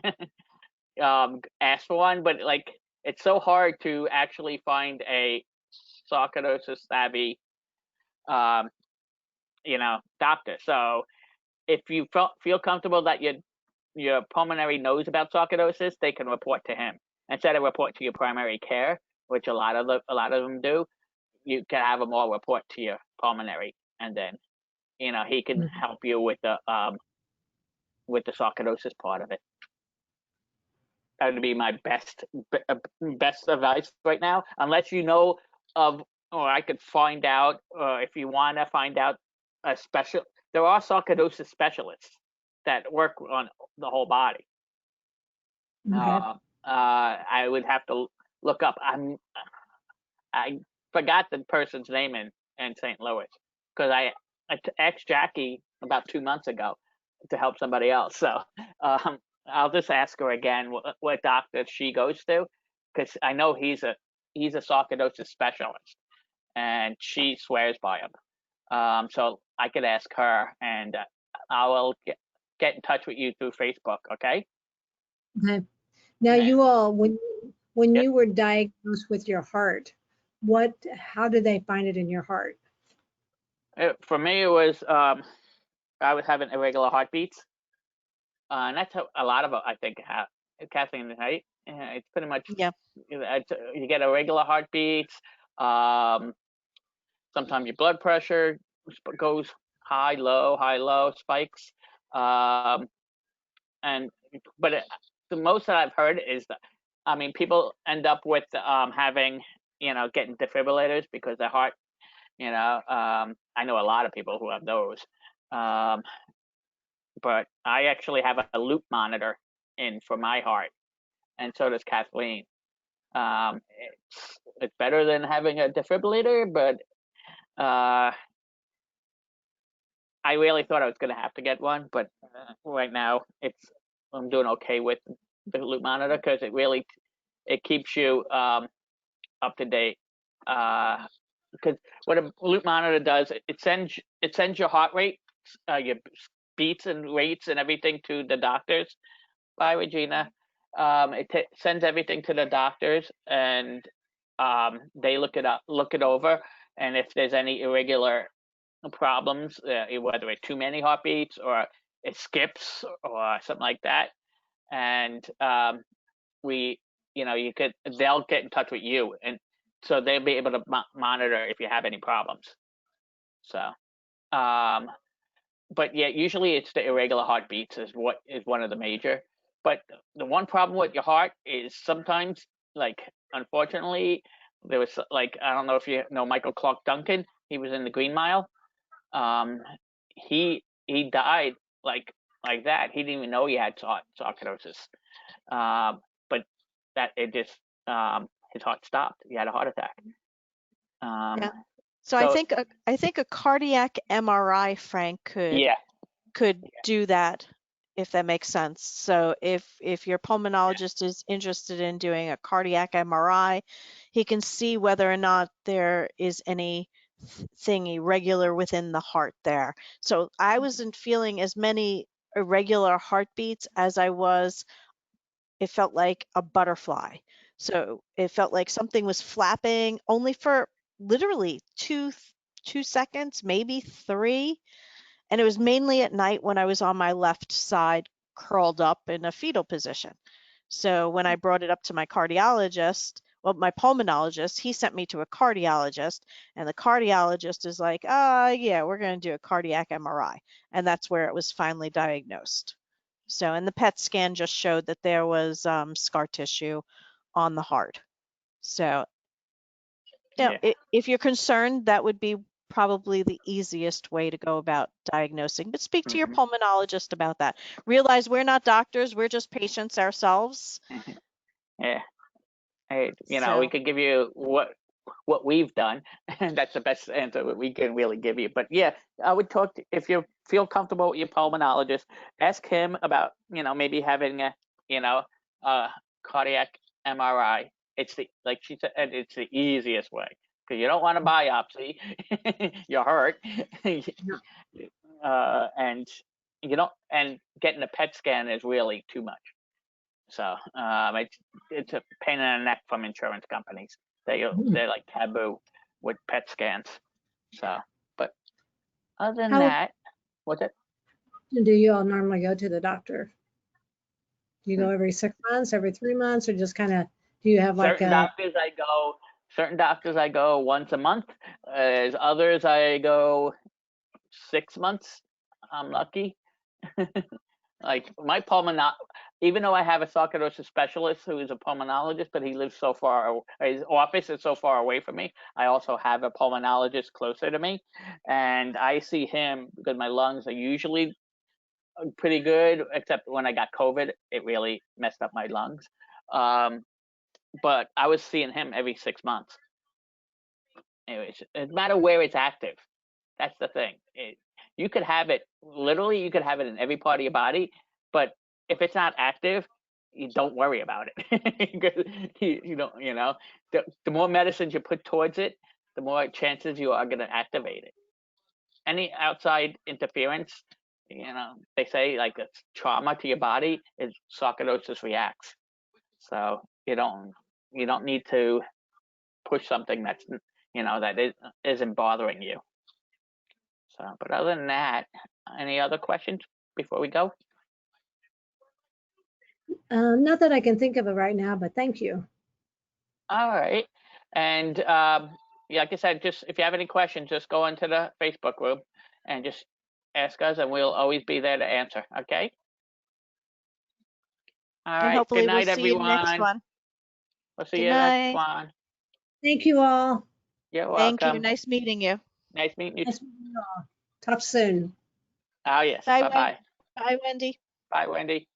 ask for one, but like it's so hard to actually find a sarcoidosis savvy doctor. So if you feel comfortable that your pulmonary knows about sarcoidosis, they can report to him instead of report to your primary care, which a lot of them do. You can have them all report to your pulmonary, and then he can help you with the sarcoidosis part of it. That would be my best advice right now, unless you know of, or I could find out, or if you want to find out a special. There are sarcoidosis specialists that work on the whole body. Okay. I would have to look up. I forgot the person's name in St. Louis because I asked Jackie about 2 months ago to help somebody else. So I'll just ask her again what doctor she goes to, because I know he's a sarcoidosis specialist, and she swears by him. So I could ask her, and I will get in touch with you through Facebook. Okay. Okay. Now, Yeah. you all, when Yep. you were diagnosed with your heart, how did they find it in your heart? For me, it was I was having irregular heartbeats, and that's how a lot of it, I think, have. Kathleen, right? Yeah, it's pretty much Yeah. you get irregular heartbeats. Sometimes your blood pressure goes high, low, spikes. But the most that I've heard is that, I mean, people end up with having, getting defibrillators because their heart, I know a lot of people who have those. But I actually have a loop monitor in for my heart, and so does Kathleen. It's better than having a defibrillator, but I really thought I was going to have to get one, but right now I'm doing okay with the loop monitor because it keeps you up to date. Because what a loop monitor does, it sends your heart rate, your beats and rates and everything to the doctors. Bye, Regina. It sends everything to the doctors, and they look it over, and if there's any irregular problems, whether it's too many heartbeats or it skips or something like that, and they'll get in touch with you, and so they'll be able to monitor if you have any problems. So, but yeah, usually it's the irregular heartbeats is one of the major. But the one problem with your heart is sometimes, like, unfortunately, there was, like, I don't know if you know Michael Clark Duncan. He was in the Green Mile. He died like that. He didn't even know he had sarcoidosis. But that it just his heart stopped. He had a heart attack. Yeah. So I think a cardiac MRI, Frank, could do that, if that makes sense. So if your pulmonologist is interested in doing a cardiac MRI, he can see whether or not there is anything irregular within the heart there. So I wasn't feeling as many irregular heartbeats as I was. It felt like a butterfly. So it felt like something was flapping only for literally two seconds, maybe 3. And it was mainly at night when I was on my left side, curled up in a fetal position. So when I brought it up to my cardiologist, well, my pulmonologist, he sent me to a cardiologist, and the cardiologist is like, yeah, we're going to do a cardiac MRI. And that's where it was finally diagnosed. So, and the PET scan just showed that there was scar tissue on the heart. So, if you're concerned, that would be probably the easiest way to go about diagnosing. But speak to your pulmonologist about that. Realize we're not doctors; we're just patients ourselves. Yeah. Hey, we could give you what we've done, and that's the best answer that we can really give you. But yeah, I would talk if you feel comfortable with your pulmonologist, ask him about maybe having a cardiac MRI. It's like she said, it's the easiest way because you don't want to biopsy your heart, and you don't, and getting a PET scan is really too much. So it's a pain in the neck from insurance companies. They're like taboo with PET scans. So, but other than How that, what's it? often do you all normally go to the doctor? Do you go every 6 months, every 3 months, or just kind of, do you have like Certain doctors I go once a month. As others I go 6 months. I'm lucky. Like my even though I have a sarcoidosis specialist who is a pulmonologist, but he lives so far, his office is so far away from me. I also have a pulmonologist closer to me, and I see him because my lungs are usually pretty good, except when I got COVID, it really messed up my lungs. But I was seeing him every 6 months. Anyways, it doesn't matter where it's active. That's the thing. You could have it, literally, you could have it in every part of your body, but if it's not active, you don't worry about it. you don't, the more medicines you put towards it, the more chances you are going to activate it. Any outside interference, they say like it's trauma to your body, is sarcoidosis reacts. So you don't need to push something that's that isn't bothering you. So, but other than that, any other questions before we go? not that I can think of it right now, but thank you. All right. And like I said, just if you have any questions, just go into the Facebook group and just ask us, and we'll always be there to answer. Okay. All And right. hopefully Good we'll night, see you next everyone. one. We'll see Good you next night. one. Thank you all. You're Thank you. welcome. Nice meeting you. Nice meeting you. Nice meeting you all. Talk soon. Oh yes. Bye, Bye bye. Bye, Wendy. Bye, Wendy.